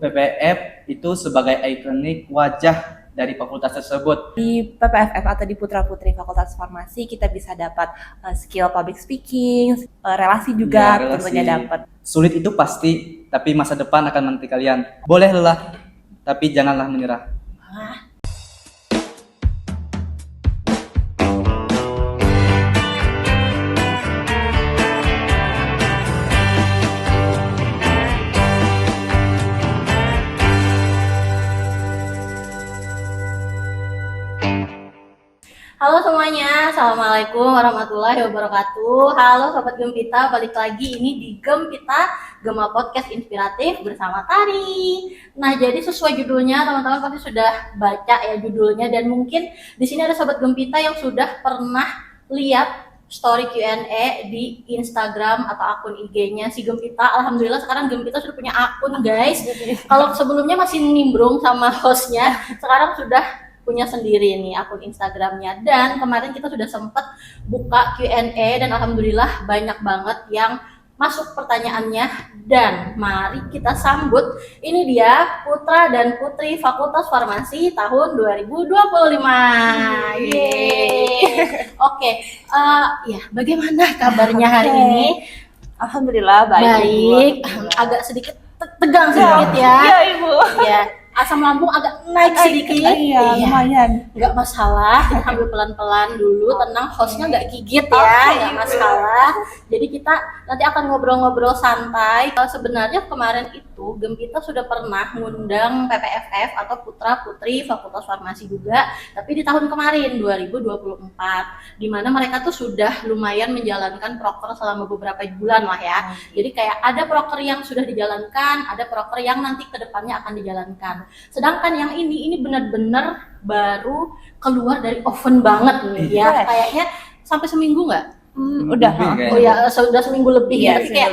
PPF itu sebagai ikonik wajah dari fakultas tersebut. Di PPFF atau di Putra Putri Fakultas Farmasi kita bisa dapat skill public speaking, relasi juga tentunya dapat. Sulit itu pasti, tapi masa depan akan menanti kalian. Boleh lelah, tapi janganlah menyerah. Halo semuanya, Assalamualaikum warahmatullahi wabarakatuh. Halo Sobat Gempita, balik lagi ini di Gempita, Gema Podcast Inspiratif bersama Tari. Nah, jadi sesuai judulnya, teman-teman pasti sudah baca ya judulnya, dan mungkin di sini ada Sobat Gempita yang sudah pernah lihat story Q&A di Instagram atau akun IG-nya si Gempita. Alhamdulillah sekarang Gempita sudah punya akun, guys. Kalau sebelumnya masih nimbrung sama hostnya, sekarang sudah punya sendiri nih akun Instagramnya. Dan kemarin kita sudah sempat buka Q&A dan alhamdulillah banyak banget yang masuk pertanyaannya, dan mari kita sambut ini dia Putra dan Putri Fakultas Farmasi tahun 2025. Yeay. Oke, ya bagaimana kabarnya hari ini? Alhamdulillah baik. Agak sedikit tegang sedikit ya. Iya, Ibu. Iya. Asam lambung agak naik sedikit. Iya, lumayan. Nggak masalah, kita ambil pelan-pelan dulu, tenang, hostnya nggak gigit ya, nggak masalah. Jadi kita nanti akan ngobrol-ngobrol santai. Sebenarnya kemarin itu Gempita sudah pernah ngundang PPFF atau Putra Putri Fakultas Farmasi juga, tapi di tahun kemarin 2024, di mana mereka tuh sudah lumayan menjalankan proker selama beberapa bulan lah ya. Jadi kayak ada proker yang sudah dijalankan, ada proker yang nanti kedepannya akan dijalankan. Sedangkan yang ini benar-benar baru keluar dari oven banget nih ya. Kayaknya sampai seminggu nggak? Udah. Oh ya, sudah seminggu lebih ya. Tapi kayak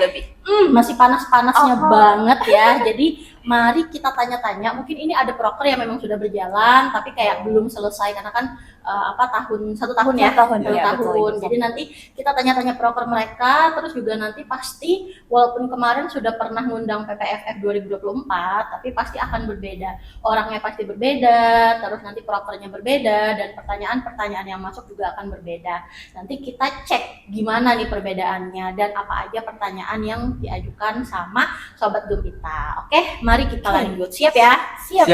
masih panas-panasnya banget ya. Jadi mari kita tanya-tanya. Mungkin ini ada proker yang memang sudah berjalan, tapi kayak belum selesai karena kan satu tahun ya. Betul. Jadi nanti kita tanya-tanya proker mereka, terus juga nanti pasti walaupun kemarin sudah pernah ngundang PPFF 2024, tapi pasti akan berbeda. Orangnya pasti berbeda, terus nanti prokernya berbeda, dan pertanyaan-pertanyaan yang masuk juga akan berbeda. Nanti kita cek gimana nih perbedaannya dan apa aja pertanyaan yang diajukan sama Sobat Gempita. Oke, mari kita lanjut. Siap ya? Siap.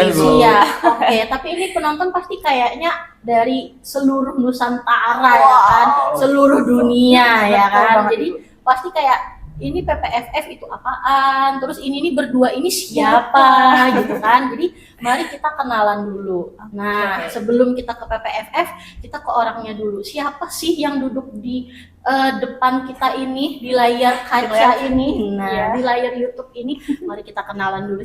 Oke, tapi ini penonton pasti kayaknya dari seluruh Nusantara ya kan, seluruh dunia ya kan. Jadi pasti kayak ini PPFF itu apaan, terus ini berdua ini siapa gitu kan. Jadi mari kita kenalan dulu. Nah, sebelum kita ke PPFF, kita ke orangnya dulu. Siapa sih yang duduk di depan kita ini, di layar kaca ini, di layar YouTube ini? Mari kita kenalan dulu.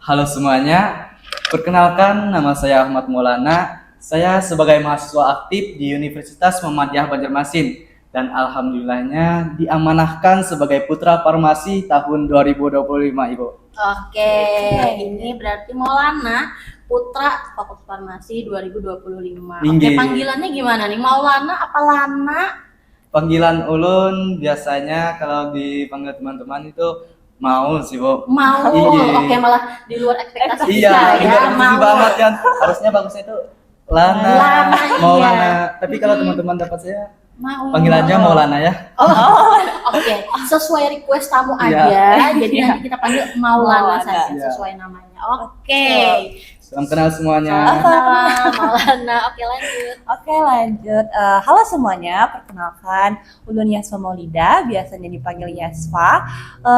Halo semuanya, perkenalkan nama saya Ahmad Maulana. Saya sebagai mahasiswa aktif di Universitas Muhammadiyah Banjarmasin, dan alhamdulillahnya diamanahkan sebagai Putra Farmasi tahun 2025, Ibu. Oke, ini berarti Maulana Putra Fakultas Farmasi 2025. Oke, panggilannya gimana nih? Maulana apa Lana? Panggilan ulun biasanya kalau dipanggil teman-teman itu mau sih, Bu. Mau. Oke, malah di luar ekspektasi kita ya. Mau banget kan. Harusnya bagusnya itu Lana, Maulana. Tapi kalau teman-teman dapat saya panggilannya Maulana ya. Oke. Sesuai request tamu aja. Jadi nanti kita panggil Maulana saja sesuai namanya. Oke. Salam kenal semuanya. Maulana. Oke, lanjut. Halo semuanya, perkenalkan Ulun Yasfa Maulida, biasanya dipanggil Yasfa,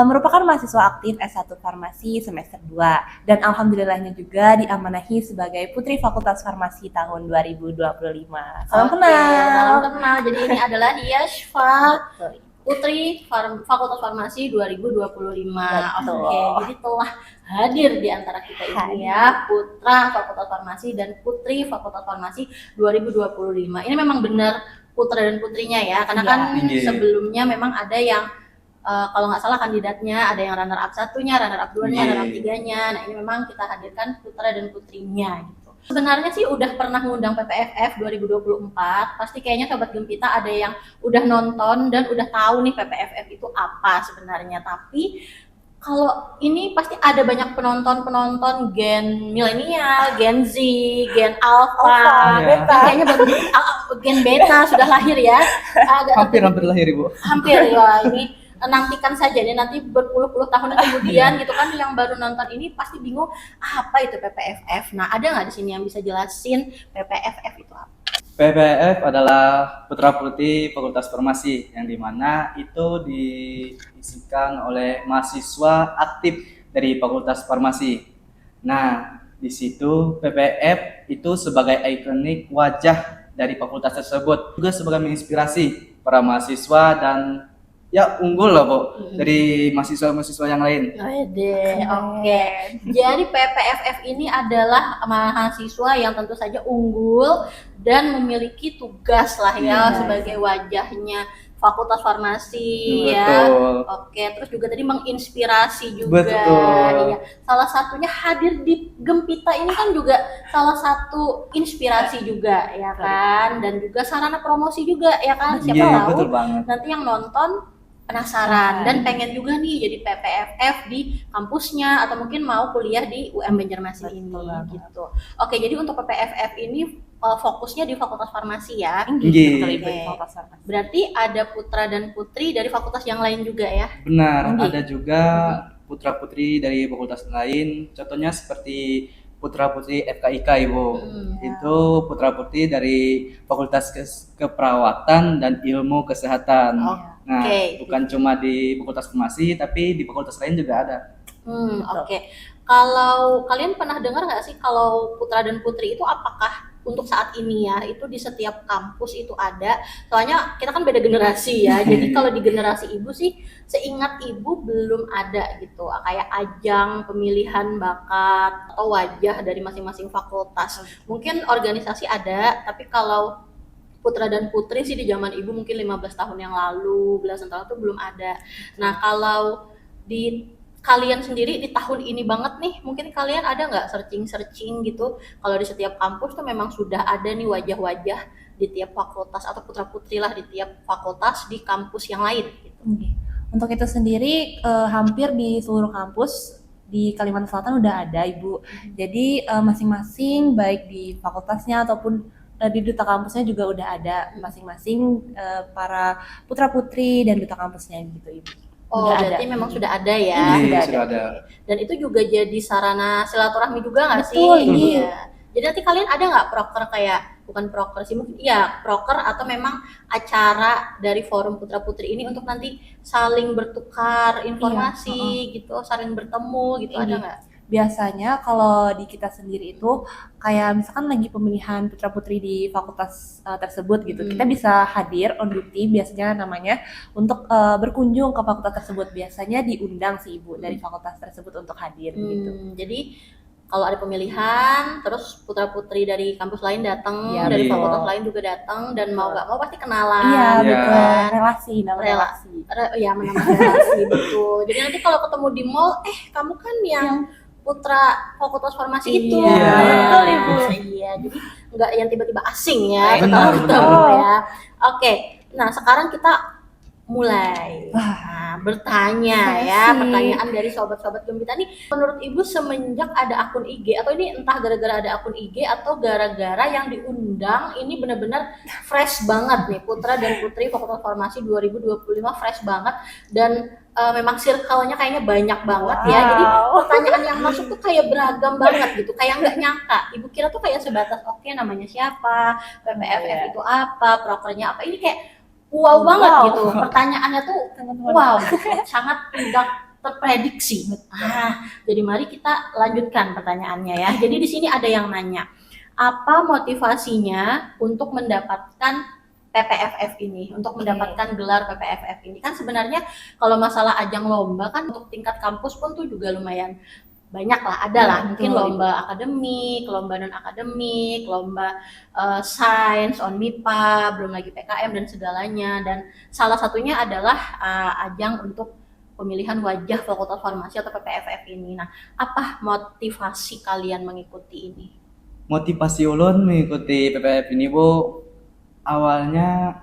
merupakan mahasiswa aktif S1 Farmasi semester 2, dan alhamdulillahnya juga diamanahi sebagai Putri Fakultas Farmasi tahun 2025. Salam kenal. Jadi ini adalah Yasfa Putri Fakultas Farmasi 2025. Oke, jadi telah hadir di antara kita ini ya, Putra Fakultas Farmasi dan Putri Fakultas Farmasi 2025. Ini memang benar putra dan putrinya ya, karena kan sebelumnya memang ada yang kalau nggak salah kandidatnya ada yang runner up 1-nya, runner up 2-nya, runner up 3-nya. Nah, ini memang kita hadirkan putra dan putrinya gitu. Sebenarnya sih udah pernah ngundang PPFF 2024, pasti kayaknya Sobat Gempita ada yang udah nonton dan udah tahu nih PPFF itu apa sebenarnya. Tapi kalau ini pasti ada banyak penonton Gen milenial, Gen Z, Gen Alpha, Alpha, Iya. beta. kayaknya baru Gen Beta sudah lahir ya. Agak Hampir lahir Ibu. hampir ya ini nantikan saja nih nanti berpuluh-puluh tahun kemudian gitu kan yang baru nonton ini pasti bingung apa itu PPFF. Nah, ada nggak di sini yang bisa jelasin PPFF itu apa? PPF adalah Putra Putri Fakultas Farmasi yang dimana itu diisikan oleh mahasiswa aktif dari Fakultas Farmasi. Nah, di situ PPF itu sebagai ikonik wajah dari fakultas tersebut, juga sebagai menginspirasi para mahasiswa dan ya unggul lah Bu dari mahasiswa-mahasiswa yang lain. Oke. Jadi PPFF ini adalah mahasiswa yang tentu saja unggul dan memiliki tugas lah ya sebagai wajahnya Fakultas Farmasi ya. Betul. Oke, terus juga tadi menginspirasi juga. Betul. Iya. Salah satunya hadir di Gempita ini kan juga salah satu inspirasi juga ya kan, dan juga sarana promosi juga ya kan. Siapa Iya, tahu betul banget. nanti yang nonton penasaran dan pengen juga nih jadi PPFF di kampusnya atau mungkin mau kuliah di UM Banjarmasin ini gitu. Oke, jadi untuk PPFF ini fokusnya di Fakultas Farmasi ya. Iya. Berarti ada putra dan putri dari fakultas yang lain juga ya. Benar, Tinggi. ada juga putra-putri dari fakultas lain. Contohnya seperti putra-putri FKIK Ibu. Itu putra-putri dari Fakultas Keperawatan dan Ilmu Kesehatan. Nah, Oke. bukan cuma di Fakultas Farmasi, tapi di fakultas lain juga ada. Oke. Kalau kalian pernah dengar nggak sih kalau putra dan putri itu apakah untuk saat ini ya itu di setiap kampus itu ada? Soalnya kita kan beda generasi ya. Jadi kalau di generasi ibu sih seingat ibu belum ada gitu kayak ajang pemilihan bakat atau wajah dari masing-masing fakultas. Mungkin organisasi ada, tapi kalau putra dan putri sih di zaman ibu mungkin 15 tahun yang lalu, belasan tahun itu belum ada. Nah, kalau di kalian sendiri di tahun ini banget nih, mungkin kalian ada nggak searching gitu, kalau di setiap kampus tuh memang sudah ada nih wajah-wajah di tiap fakultas atau putra-putri lah di tiap fakultas di kampus yang lain gitu. Untuk itu sendiri hampir di seluruh kampus di Kalimantan Selatan udah ada Ibu. Jadi masing-masing baik di fakultasnya ataupun di duta kampusnya juga udah ada masing-masing para putra-putri dan duta kampusnya gitu Ibu. Oh, Udah berarti ada. memang sudah ada ya. Iya, sudah sudah ada. ada. Dan itu juga jadi sarana silaturahmi juga nggak sih? Betul, Iya. Jadi nanti kalian ada nggak proker kayak bukan proker sih mungkin iya proker atau memang acara dari forum putra putri ini untuk nanti saling bertukar informasi gitu, saling bertemu gitu, ada nggak? Biasanya kalau di kita sendiri itu kayak misalkan lagi pemilihan putra-putri di fakultas tersebut gitu, kita bisa hadir on duty biasanya namanya untuk berkunjung ke fakultas tersebut. Biasanya diundang sih Ibu dari fakultas tersebut untuk hadir gitu. Jadi kalau ada pemilihan, terus putra-putri dari kampus lain datang, Iya, dari betul. fakultas lain juga datang, dan mau nggak mau pasti kenalan. Iya, Iya. betul. Relasi, namanya Rela- relasi. Ya menambah relasi betul. Jadi nanti kalau ketemu di mall, kamu kan yang putra fakultas farmasi itu. Iya, betul, Ibu. Iya, jadi nggak yang tiba-tiba asing ya, Benar, ketemu benar. ya. Oke, nah sekarang kita mulai bertanya ya, Asik. pertanyaan dari sobat-sobat Gempita nih. Menurut Ibu semenjak ada akun IG atau ini entah gara-gara ada akun IG atau gara-gara yang diundang ini benar-benar fresh banget nih Putra dan Putri Fakultas Farmasi 2025 fresh banget dan memang circle-nya kayaknya banyak banget ya. Jadi pertanyaan yang masuk tuh kayak beragam banget gitu, kayak nggak nyangka. Ibu kira tuh kayak sebatas oke namanya siapa, PPFF itu apa, prokernya apa. Ini kayak wow banget gitu. Pertanyaannya tuh wow, sangat tidak terprediksi. Jadi mari kita lanjutkan pertanyaannya ya. Jadi di sini ada yang nanya, apa motivasinya untuk mendapatkan PPFF ini, untuk mendapatkan gelar PPFF ini? Kan sebenarnya kalau masalah ajang lomba kan untuk tingkat kampus pun tuh juga lumayan banyak lah, ada lah, mungkin lomba akademik, lomba non akademik, lomba sains on MIPA, belum lagi PKM dan segalanya, dan salah satunya adalah ajang untuk pemilihan wajah Fakultas Farmasi atau PPFF ini. Nah, apa motivasi kalian mengikuti ini? Motivasi ulun mengikuti PPF ini Bu, awalnya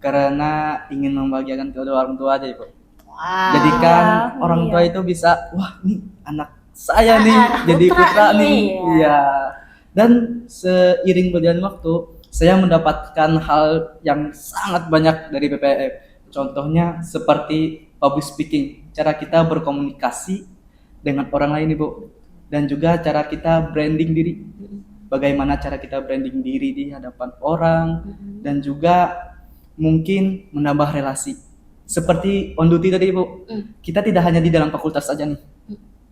karena ingin membahagiakan kedua orang tua aja Bu. Wow. Jadikan Iya, orang iya. tua itu bisa, wah nih anak saya nih jadi putra putra nih, nih. ya. Iya. Dan seiring berjalan waktu, saya mendapatkan hal yang sangat banyak dari PPF. Contohnya seperti public speaking, cara kita berkomunikasi dengan orang lain, Ibu. Dan juga cara kita branding diri. Bagaimana cara kita branding diri di hadapan orang, dan juga mungkin menambah relasi. Seperti on duty tadi, Ibu. Kita tidak hanya di dalam fakultas saja nih.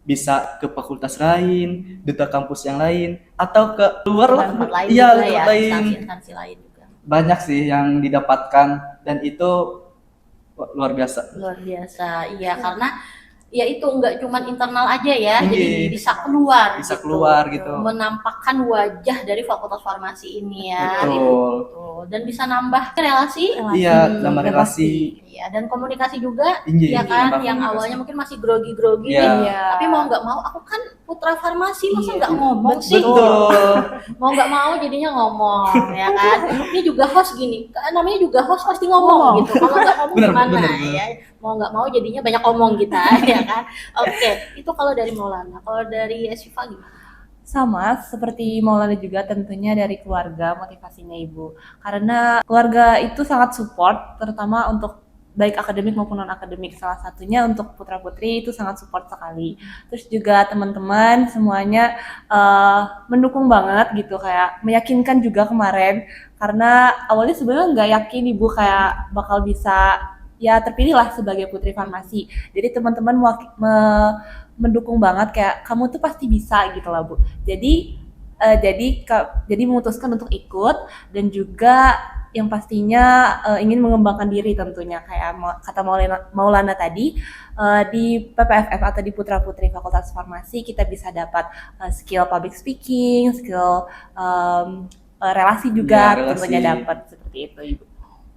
Bisa ke fakultas lain, duta kampus yang lain, atau ke luar lah. Tempat lain Iya, juga ya, tempat lain. instansi-instansi lain juga. Banyak sih yang didapatkan, dan itu luar biasa. Luar biasa, iya karena ya itu nggak cuman internal aja ya, Iya. jadi bisa keluar, Bisa keluar gitu. menampakkan wajah dari Fakultas Farmasi ini ya. Betul. Betul. Dan bisa nambah relasi, Iya, nambah relasi. iya dan komunikasi juga, Iya, ya kan, nambah yang komunikasi. awalnya mungkin masih grogi-grogi Iya. nih, tapi mau nggak mau, aku kan putra farmasi, masa Iya. nggak ngomong sih? Betul. Mau nggak mau jadinya ngomong, ya kan? Ini juga host gini, namanya juga host pasti ngomong gitu. Kalau nggak ngomong Bener, gimana bener. ya? Mau nggak mau jadinya banyak ngomong kita, ya kan? Oke, itu kalau dari Maulana. Kalau dari Syifa gimana? Sama seperti Maulana juga tentunya dari keluarga motivasinya ibu. Karena keluarga itu sangat support terutama untuk baik akademik maupun non akademik. Salah satunya untuk putra putri itu sangat support sekali. Terus juga teman-teman semuanya mendukung banget gitu, kayak meyakinkan juga kemarin karena awalnya sebenarnya nggak yakin ibu kayak bakal bisa ya terpilih lah sebagai putri farmasi. Jadi teman-teman mendukung banget kayak kamu tuh pasti bisa gitu lah Bu. Jadi memutuskan untuk ikut dan juga yang pastinya ingin mengembangkan diri tentunya kayak kata Maulana tadi, di PPFF atau di Putra Putri Fakultas Farmasi kita bisa dapat skill public speaking, skill relasi juga Ya, relasi. tentunya dapat seperti itu Ibu.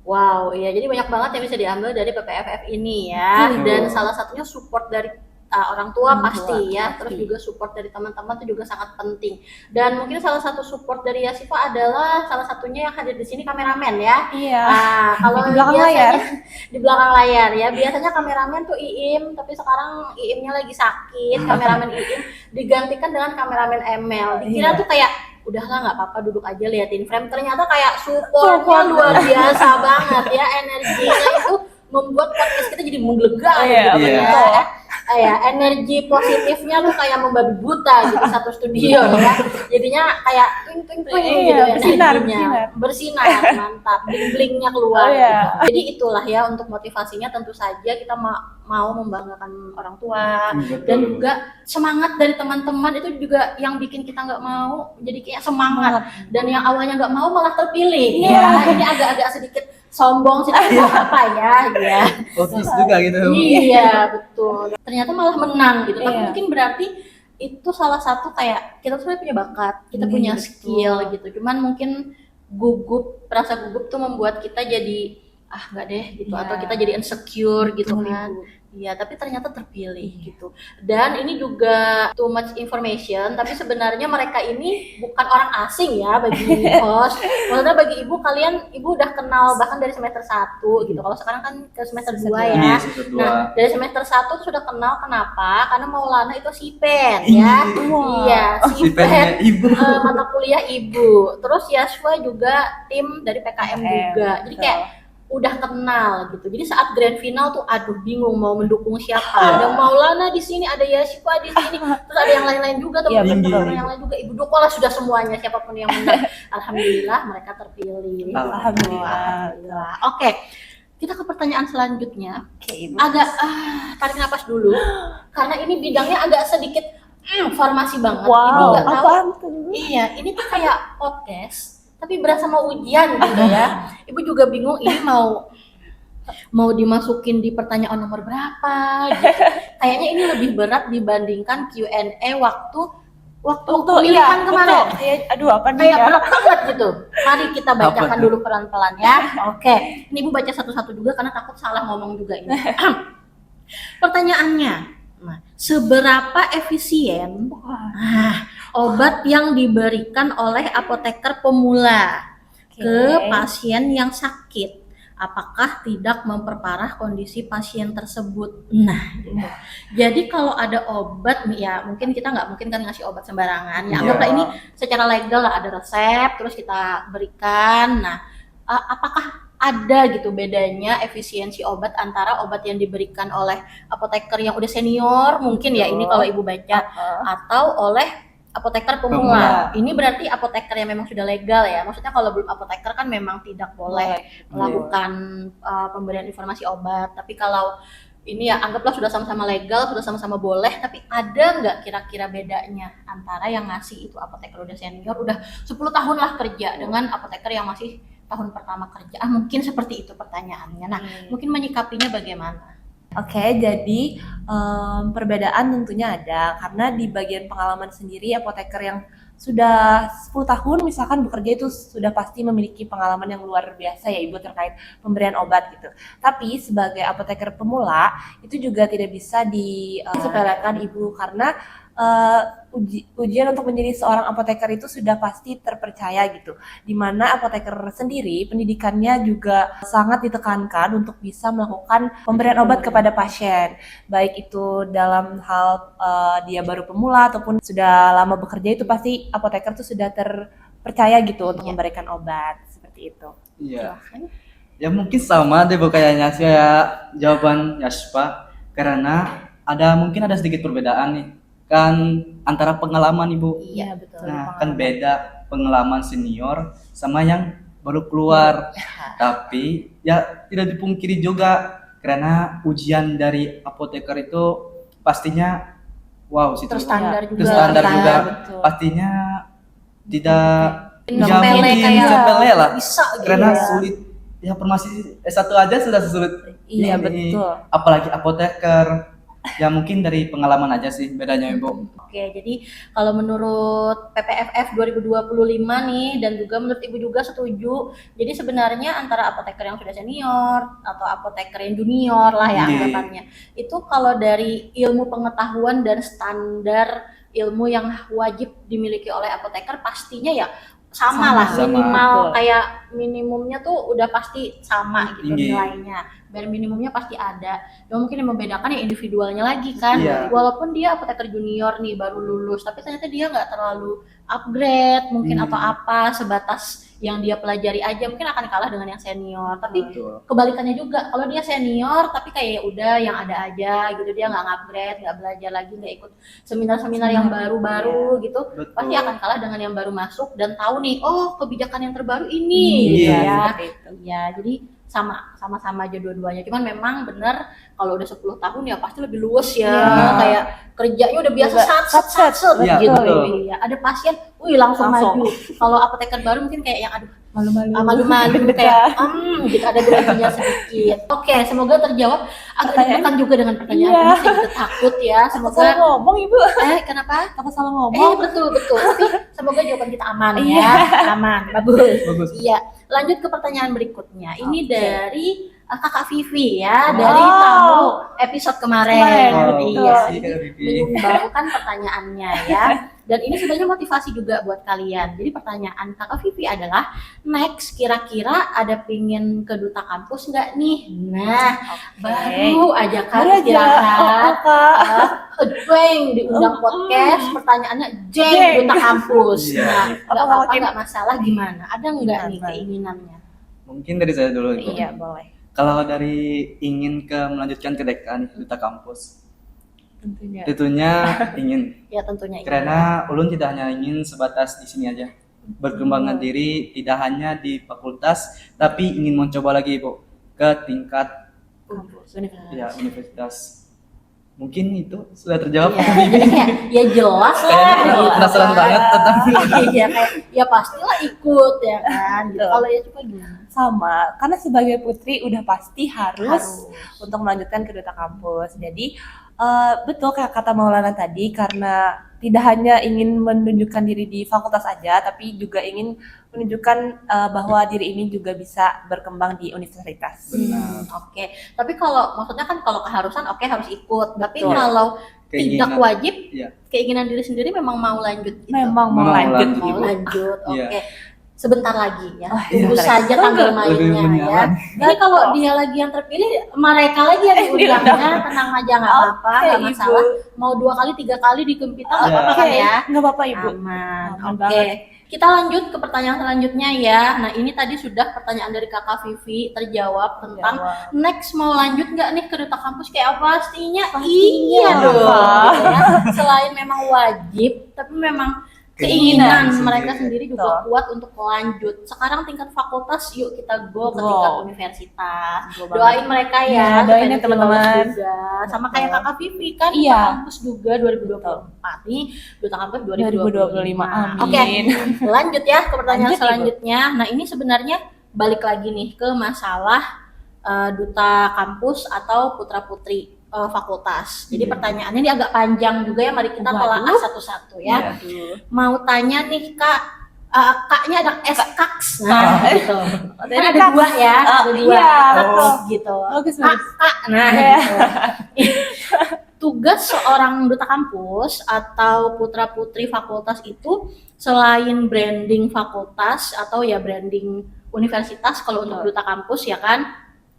Wow, iya jadi banyak banget yang bisa diambil dari PPFF ini ya. Betul. Dan salah satunya support dari orang tua Orang pasti tua, ya, pasti. terus juga support dari teman-teman itu juga sangat penting. Dan mungkin salah satu support dari Yasifa adalah salah satunya yang hadir di sini kameramen ya. Iya. Nah, kalau Di belakang biasanya layar. di belakang layar ya, biasanya kameramen tuh Iim, tapi sekarang Iimnya lagi sakit, kameramen Iim digantikan dengan kameramen Emel. Dikira Iya. tuh kayak udahlah nggak apa-apa duduk aja liatin frame, ternyata kayak supportnya Support. luar biasa banget ya, energinya itu membuat podcast kita jadi menggelegar Iya, gitu ya. betul. Ya, energi positifnya tuh kayak membabi buta gitu satu studio ya. Jadinya kayak twing gitu Iya, bersinar, energinya. Bersinar, mantap. Bling-blingnya keluar Oh, iya. gitu. Jadi itulah ya untuk motivasinya, tentu saja kita mau membanggakan orang tua Betul. dan juga semangat dari teman-teman itu juga yang bikin kita nggak mau jadi kayak semangat, dan yang awalnya nggak mau malah terpilih. Iya. Ya, ini agak-agak sedikit sombong sih, tapi nggak apa ya. Otis juga gitu. Iya betul. Ternyata malah menang gitu. Tapi Iya. mungkin berarti itu salah satu kayak kita tuh sebenarnya punya bakat, kita Iya, punya betul. skill gitu. Cuman mungkin rasa gugup tuh membuat kita jadi nggak deh gitu, Iya. atau kita jadi insecure gitu Betul, kan. Ibu. Iya, tapi ternyata terpilih gitu. Dan ini juga too much information, tapi sebenarnya mereka ini bukan orang asing ya bagi host. Maksudnya bagi ibu, ibu udah kenal bahkan dari semester 1 gitu. Kalau sekarang kan ke semester 2 ya. Iya, semester dua. Nah, dari semester 1 tuh sudah kenal, kenapa? Karena Maulana itu sipen ya. Wah. Iya, Si pennya ibu. mata kuliah ibu. Terus Yaswa juga tim dari PKM juga. Jadi betul. kayak udah kenal gitu. Jadi saat grand final tuh aduh bingung mau mendukung siapa. Ada Maulana di sini, ada Yaswa di sini, terus ada yang lain-lain juga, Iya, teman-teman betul. yang lain juga. Ibu dukung lah sudah semuanya, siapapun yang menang. Alhamdulillah mereka terpilih. Alhamdulillah. Oke. Kita ke pertanyaan selanjutnya. Oke, Ibu. Agak tarik napas dulu karena ini bidangnya agak sedikit farmasi banget. Ibu Wow, nggak tahu. apaan tuh? Iya, ini tuh kayak podcast tapi berasa mau ujian gitu ya. Ibu juga bingung ini mau dimasukin di pertanyaan nomor berapa gitu. Kayaknya ini lebih berat dibandingkan Q&A waktu pemilihan kemarin. Aduh, apa nih Kayak ya? berat banget gitu. Mari kita bacakan Apa tuh? dulu pelan-pelan ya. Oke, ini Ibu baca satu-satu juga karena takut salah ngomong juga ini. Pertanyaannya, seberapa efisien obat yang diberikan oleh apoteker pemula ke pasien yang sakit apakah tidak memperparah kondisi pasien tersebut. Nah, gitu. Jadi kalau ada obat nih ya, mungkin kita nggak mungkin kan ngasih obat sembarangan. Ya, anggaplah ini secara legal lah, ada resep, terus kita berikan. Nah, apakah ada gitu bedanya efisiensi obat antara obat yang diberikan oleh apoteker yang udah senior mungkin ya ini kalau ibu baca atau oleh apoteker pemula. Ini berarti apoteker yang memang sudah legal ya. Maksudnya kalau belum apoteker kan memang tidak boleh melakukan pemberian informasi obat. Tapi kalau ini ya anggaplah sudah sama-sama legal, sudah sama-sama boleh, tapi ada nggak kira-kira bedanya antara yang ngasih itu apoteker udah senior, udah 10 tahun lah kerja dengan apoteker yang masih tahun pertama kerja? Mungkin seperti itu pertanyaannya. Nah, mungkin menyikapinya bagaimana? Oke, jadi perbedaan tentunya ada karena di bagian pengalaman sendiri apoteker yang sudah 10 tahun misalkan bekerja itu sudah pasti memiliki pengalaman yang luar biasa ya Ibu terkait pemberian obat gitu. Tapi sebagai apoteker pemula itu juga tidak bisa disepelekan Ibu karena ujian untuk menjadi seorang apoteker itu sudah pasti terpercaya gitu. Dimana apoteker sendiri pendidikannya juga sangat ditekankan untuk bisa melakukan pemberian obat kepada pasien. Baik itu dalam hal dia baru pemula ataupun sudah lama bekerja itu pasti apoteker itu sudah terpercaya gitu untuk memberikan obat seperti itu. Iya. Ya mungkin sama deh Bu kayaknya saya jawaban Yaspa karena mungkin ada sedikit perbedaan nih. Kan antara pengalaman Ibu. Iya betul. Nah, kan beda pengalaman senior sama yang baru keluar. Tapi ya tidak dipungkiri juga karena ujian dari apoteker itu pastinya wow sih. Terus standar juga. Terus standar kan? juga. Betul. Pastinya tidak Sepele mungkin kayak sepele lah. bisa gitu. Karena sulit. Ya farmasi S1 aja sudah sulit. Iya ini. betul. Apalagi apoteker. Ya mungkin dari pengalaman aja sih bedanya Ibu. Oke, jadi kalau menurut PPFF 2025 nih dan juga menurut Ibu juga setuju. Jadi sebenarnya antara apoteker yang sudah senior atau apoteker yang junior lah ya anggapannya. Itu kalau dari ilmu pengetahuan dan standar ilmu yang wajib dimiliki oleh apoteker pastinya ya sama lah minimal kayak minimumnya tuh udah pasti sama gitu nilainya. Bare minimumnya pasti ada. Yang mungkin yang membedakan ya individualnya lagi kan. Walaupun dia apoteker junior nih baru lulus, tapi ternyata dia nggak terlalu upgrade mungkin atau apa sebatas yang dia pelajari aja mungkin akan kalah dengan yang senior. Tapi kebalikannya juga kalau dia senior tapi kayak ya udah yang ada aja gitu dia nggak upgrade, nggak belajar lagi, nggak ikut seminar-seminar yang baru-baru gitu, pasti akan kalah dengan yang baru masuk dan tahu nih oh kebijakan yang terbaru ini gitu ya. Ya jadi sama-sama aja dua-duanya. Cuman memang bener kalau udah 10 tahun ya pasti lebih luas ya. Kayak kerjanya udah biasa sat gitu. Ya, ada pasien, langsung maju. Kalau apoteker baru mungkin kayak yang aduh malu-malu kayak gitu ada groginya sedikit. Oke, semoga terjawab. Agak deg-degan juga dengan pertanyaan ini, saya juga takut ya. Semoga salah ngomong Ibu. Kenapa? Takut salah ngomong. Betul. Tapi semoga jawaban kita aman ya. Aman. Bagus. Iya. Lanjut ke pertanyaan berikutnya. Ini dari Kakak Vivi ya, dari tamu episode kemarin. Iya, menyumbangkan pertanyaannya ya. Dan ini sebenarnya motivasi juga buat kalian. Jadi pertanyaan Kakak Vivi adalah, next kira-kira ada pingin ke duta kampus nggak nih? Nah, baru aja kan istirahat. Jeng diundang podcast, pertanyaannya Jeng duta kampus. Nah, nggak apa-apa, nggak masalah gimana? Ada nggak nih keinginannya? Mungkin dari saya dulu Ibu. Iya boleh. Kalau dari ingin melanjutkan ke dekan duta kampus, Tentunya ingin. Ya tentunya. Karena Ulun tidak hanya ingin sebatas di sini aja, berkembang diri tidak hanya di fakultas, tapi ingin mencoba lagi Ibu ke tingkat universitas. Mungkin itu sudah terjawab. Ya jelas lah. Penasaran banget tentang ya pastilah ikut ya kan. Kalau ya coba gimana? Sama, karena sebagai putri udah pasti harus untuk melanjutkan ke duta kampus. Jadi betul kayak kata Maulana tadi, karena tidak hanya ingin menunjukkan diri di fakultas aja, tapi juga ingin menunjukkan bahwa diri ini juga bisa berkembang di universitas. Oke. Tapi kalau maksudnya kan kalau keharusan harus ikut. Tapi kalau tidak wajib, keinginan diri sendiri memang mau lanjut gitu. Memang mau lanjut. Oke. sebentar lagi ya. Oh, Tunggu iya, saja tanggal mainnya ya. Jadi kalau dia lagi yang terpilih, mereka lagi yang diundangnya, tenang aja nggak apa-apa, Oke, nggak Ibu. masalah. Mau 2 kali 3 kali di Gempita nggak apa-apa Oke, kan ya? nggak apa-apa Ibu. Aman. Aman Oke. banget. Kita lanjut ke pertanyaan selanjutnya ya. Nah ini tadi sudah pertanyaan dari Kakak Vivi terjawab tentang next mau lanjut nggak nih ke duta kampus kayak apa? Pastinya iya dong. Apa? Gitu ya. Selain memang wajib, tapi memang Keinginan keinginan mereka sendiri. sendiri juga kuat untuk lanjut. Sekarang tingkat fakultas, yuk kita go ke tingkat universitas. Doain mereka Ya, ya, doain ya, supaya teman-teman. lolos juga. Sama kayak Kakak Vivi kan, Iya. duta kampus juga 2024 nih, duta kampus 2025. 2025. Amin. Oke, lanjut ya ke pertanyaan Lanjut, Ibu. selanjutnya. Nah ini sebenarnya balik lagi nih ke masalah duta kampus atau putra putri fakultas. Jadi pertanyaannya ini agak panjang juga ya. Mari kita Waduh. telaah satu-satu ya. Aduh. Mau tanya nih Kak, kaknya ada S-Kaks. Nah, gitu. Kan ada 2 ya, ada 2. Iya, Betul gitu. Bagus Kak, banget. Kak. Nah, Iya. gitu. Tugas seorang duta kampus atau putra putri fakultas itu selain branding fakultas atau ya branding universitas kalau untuk duta kampus ya kan,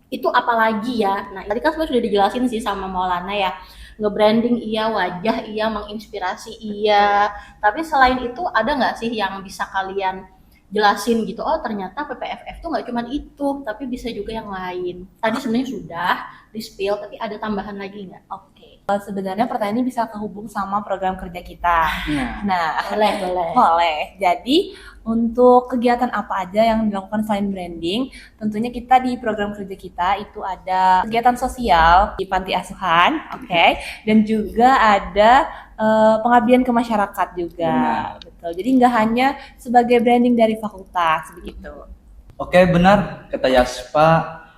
itu apalagi ya. Nah tadi kan sebenarnya sudah dijelasin sih sama Maulana ya, nge-branding iya, wajah iya, menginspirasi iya, tapi selain itu ada nggak sih yang bisa kalian jelasin gitu? Oh ternyata PPFF tuh nggak cuma itu, tapi bisa juga yang lain. Tadi sebenarnya sudah di-spill, tapi ada tambahan lagi nggak? Oke. Sebenarnya pertanyaan ini bisa kehubung sama program kerja kita. Nah, Nah, Boleh. boleh. Jadi untuk kegiatan apa aja yang dilakukan selain branding, tentunya kita di program kerja kita itu ada kegiatan sosial di panti asuhan, oke, dan juga ada pengabdian ke masyarakat juga. Benar. Betul. Jadi nggak hanya sebagai branding dari fakultas begitu. oke benar kata Yaspa.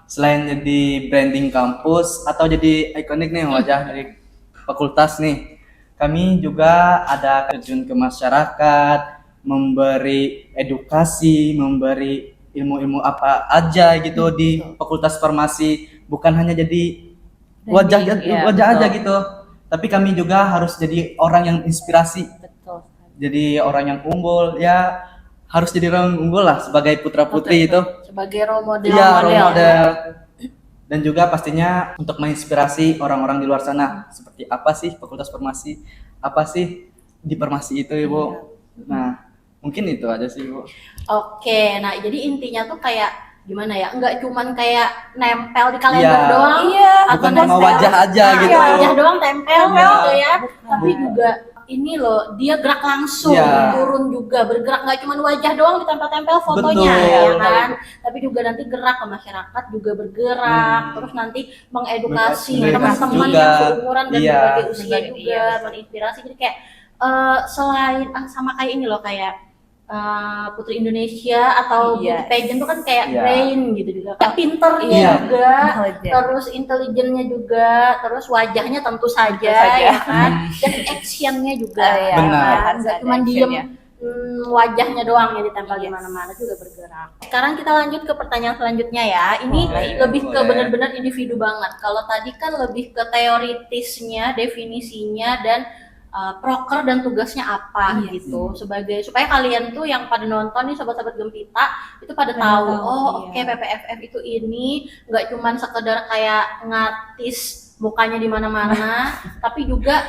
Selain jadi branding kampus atau jadi ikonik nih wajah dari fakultas nih, kami juga ada terjun ke masyarakat, memberi edukasi, memberi ilmu-ilmu apa aja gitu di Fakultas Farmasi. Bukan hanya jadi wajah Branding, iya, wajah aja betul. gitu, tapi kami juga harus jadi orang yang inspirasi, Betul. jadi orang yang unggul ya, harus jadi orang unggul lah sebagai putra putri itu. Sebagai role model. Iya, role model. Dan juga pastinya untuk menginspirasi orang-orang di luar sana. Seperti apa sih Fakultas Farmasi? Apa sih di Farmasi itu, Ibu? Nah, mungkin itu aja sih, Ibu. Oke, nah jadi intinya tuh kayak gimana ya? Enggak cuman kayak nempel di kalender Iya. doang, Iya, atau Bukan cuma nempel- wajah aja Nah, gitu. wajah doang tempel Iya. gitu ya. Bukan. Tapi juga ini loh, dia gerak langsung, Iya. turun juga, bergerak nggak cuma wajah doang ditempel-tempel fotonya Betul. ya kan. Tapi juga nanti gerak ke masyarakat juga bergerak, terus nanti mengedukasi Mengedukasi teman-teman juga. yang seumuran dan Iya. berbagai usia Berbagai- juga, iya, betul. menginspirasi. Jadi kayak selain sama kayak ini loh kayak Putri Indonesia atau Iya. beauty pageant tuh kan kayak Iya. brain gitu juga, kayak pinternya Iya. juga, Intelijen. terus intelijennya juga, terus wajahnya tentu saja, saja. ya kan, dan actionnya juga, Iya, Benar. kan? Nggak cuma diem actionnya. wajahnya doang yang ditempel di Yes. mana-mana, juga bergerak. Sekarang kita lanjut ke pertanyaan selanjutnya ya. Ini Boleh, lebih ke boleh. benar-benar individu banget. Kalau tadi kan lebih ke teoritisnya, definisinya, dan proker dan tugasnya apa Yes. gitu, sebagai supaya kalian tuh yang pada nonton nih sobat-sobat Gempita itu pada Pada tahu, tahu, oh iya. oke, PPFF itu ini nggak cuman sekedar kayak ngatis mukanya di mana-mana, tapi juga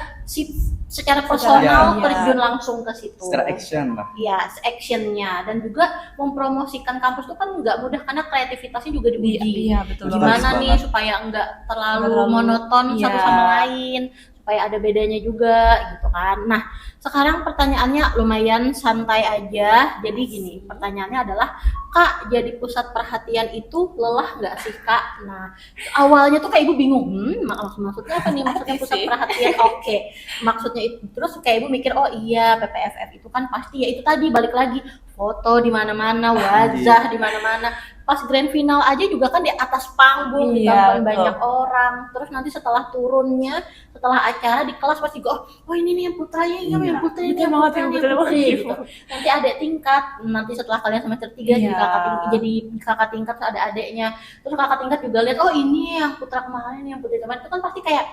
secara personal iya. terjun langsung ke situ. Secara action lah. Ya, actionnya, dan juga mempromosikan kampus itu kan nggak mudah karena kreativitasnya juga diuji. Iya, betul Gimana banget. nih supaya nggak terlalu Terlalu, monoton iya. satu sama lain, supaya ada bedanya juga gitu kan. Nah, sekarang pertanyaannya lumayan santai aja. Jadi gini, pertanyaannya adalah, Kak, jadi pusat perhatian itu lelah nggak sih, Kak? Nah, awalnya tuh kayak ibu bingung, maksudnya apa nih? Maksudnya pusat Sih. perhatian, oke. Maksudnya itu, terus kayak ibu mikir, oh iya, PPFF itu kan pasti ya itu tadi, balik lagi, foto di mana-mana, wajah di mana-mana. Pas grand final aja juga kan di atas panggung, Iya, ditonton betul. banyak orang. Terus nanti setelah turunnya, setelah acara di kelas pasti oh ini nih yang putranya, ini yang putranya, Betul yang banget, putranya, betul yang putri, banget. gitu. Nanti adik tingkat, nanti setelah kalian semester 3 Iya. jadi kakak tingkat terus ada adiknya. Terus kakak tingkat juga lihat, oh ini yang putra kemarin, yang putri kemarin, itu kan pasti kayak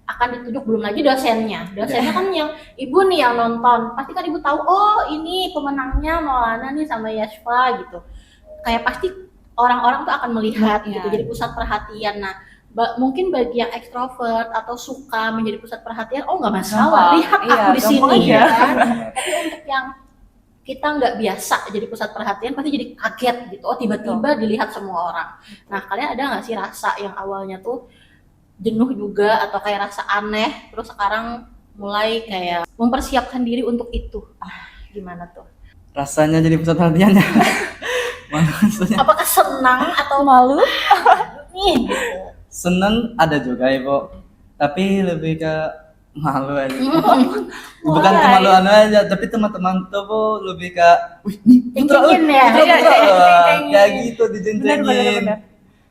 akan ditunjuk, belum lagi dosennya kan yang ibu nih yang nonton, pasti kan ibu tahu oh ini pemenangnya Maulana nih sama Yasfa gitu, kayak pasti orang-orang tuh akan melihat gitu, jadi pusat perhatian. Nah mungkin bagi yang ekstrovert atau suka menjadi pusat perhatian, oh nggak masalah, lihat aku di sini ya kan. Tapi untuk yang kita nggak biasa jadi pusat perhatian pasti jadi kaget gitu, oh tiba-tiba dilihat semua orang. Nah kalian ada nggak sih rasa yang awalnya tuh jenuh juga atau kayak rasa aneh, terus sekarang mulai kayak mempersiapkan diri untuk itu, gimana tuh Rasanya jadi pusat perhatiannya. Maksudnya apakah senang atau malu? nih gitu? seneng ada juga Ibu, tapi lebih ke malu aja. Bukan kemaluan aja, tapi teman-teman tuh Bu lebih ke, wih nih putra, Cengcengin ya? putra, Iya, putra. cengcengin. Kayak gitu dijeng-jengin. Benar.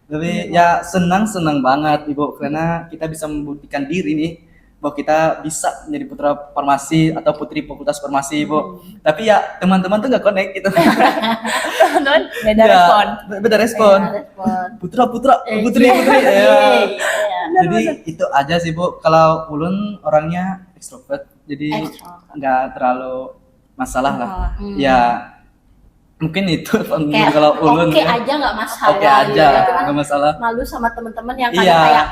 Lebih ya senang banget Ibu, karena kita bisa membuktikan diri nih bahwa kita bisa menjadi putra farmasi atau putri fakultas farmasi Ibu. Tapi ya teman-teman tuh nggak connect gitu. Beda Ya, respon. beda respon. Respon. Putra putri ya. Jadi itu aja sih Bu. Kalau Ulun orangnya ekstrovert, jadi Ekstrovert. nggak terlalu masalah lah. Hmm. Ya mungkin itu Kayak kalau Ulun oke ya. aja nggak masalah. Oke aja, gitu ya. Cuman nggak masalah. malu sama teman-teman yang Iya. kadang kayak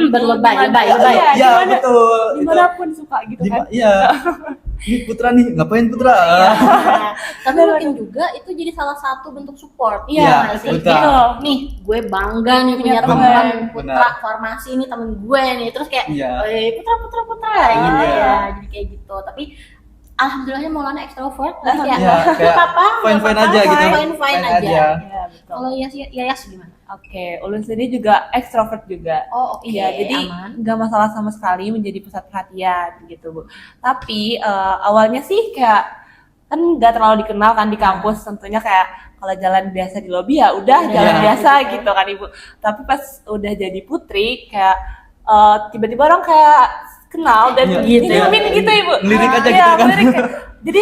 berlebay-lebay. Iya, Iya dimana- betul. Itu Dimanapun suka gitu kan. Iya. Ini putra nih, ngapain putra? Nah, tapi mungkin juga itu jadi salah satu bentuk support. Iya, nggak sih? betul. Kayak, nih gue bangga nih punya Punya teman teman. putra Benar. farmasi ini temen gue nih, terus kayak Iya. putra gitu Iya. ya, jadi kayak gitu. Tapi alhamdulillahnya Maulana ekstrovert, jadi kayak Iya, kayak apa fine-fine aja gitu. fine aja. Iya, betul. Kalau Yas gimana? Oke, Ulun sendiri juga ekstrovert juga. Oh oke, Iya, jadi aman. nggak masalah sama sekali menjadi pusat perhatian gitu, Bu. Tapi awalnya sih kayak kan nggak terlalu dikenal kan di kampus, tentunya kayak kalau jalan biasa di lobi ya udah jalan Iya. biasa gitu kan Ibu. Tapi pas udah jadi putri kayak tiba-tiba orang kayak kenal dan Iya, ngirimin iya. gitu Ibu. Ngelirik aja Iya, gitu kan. ngelirik. Jadi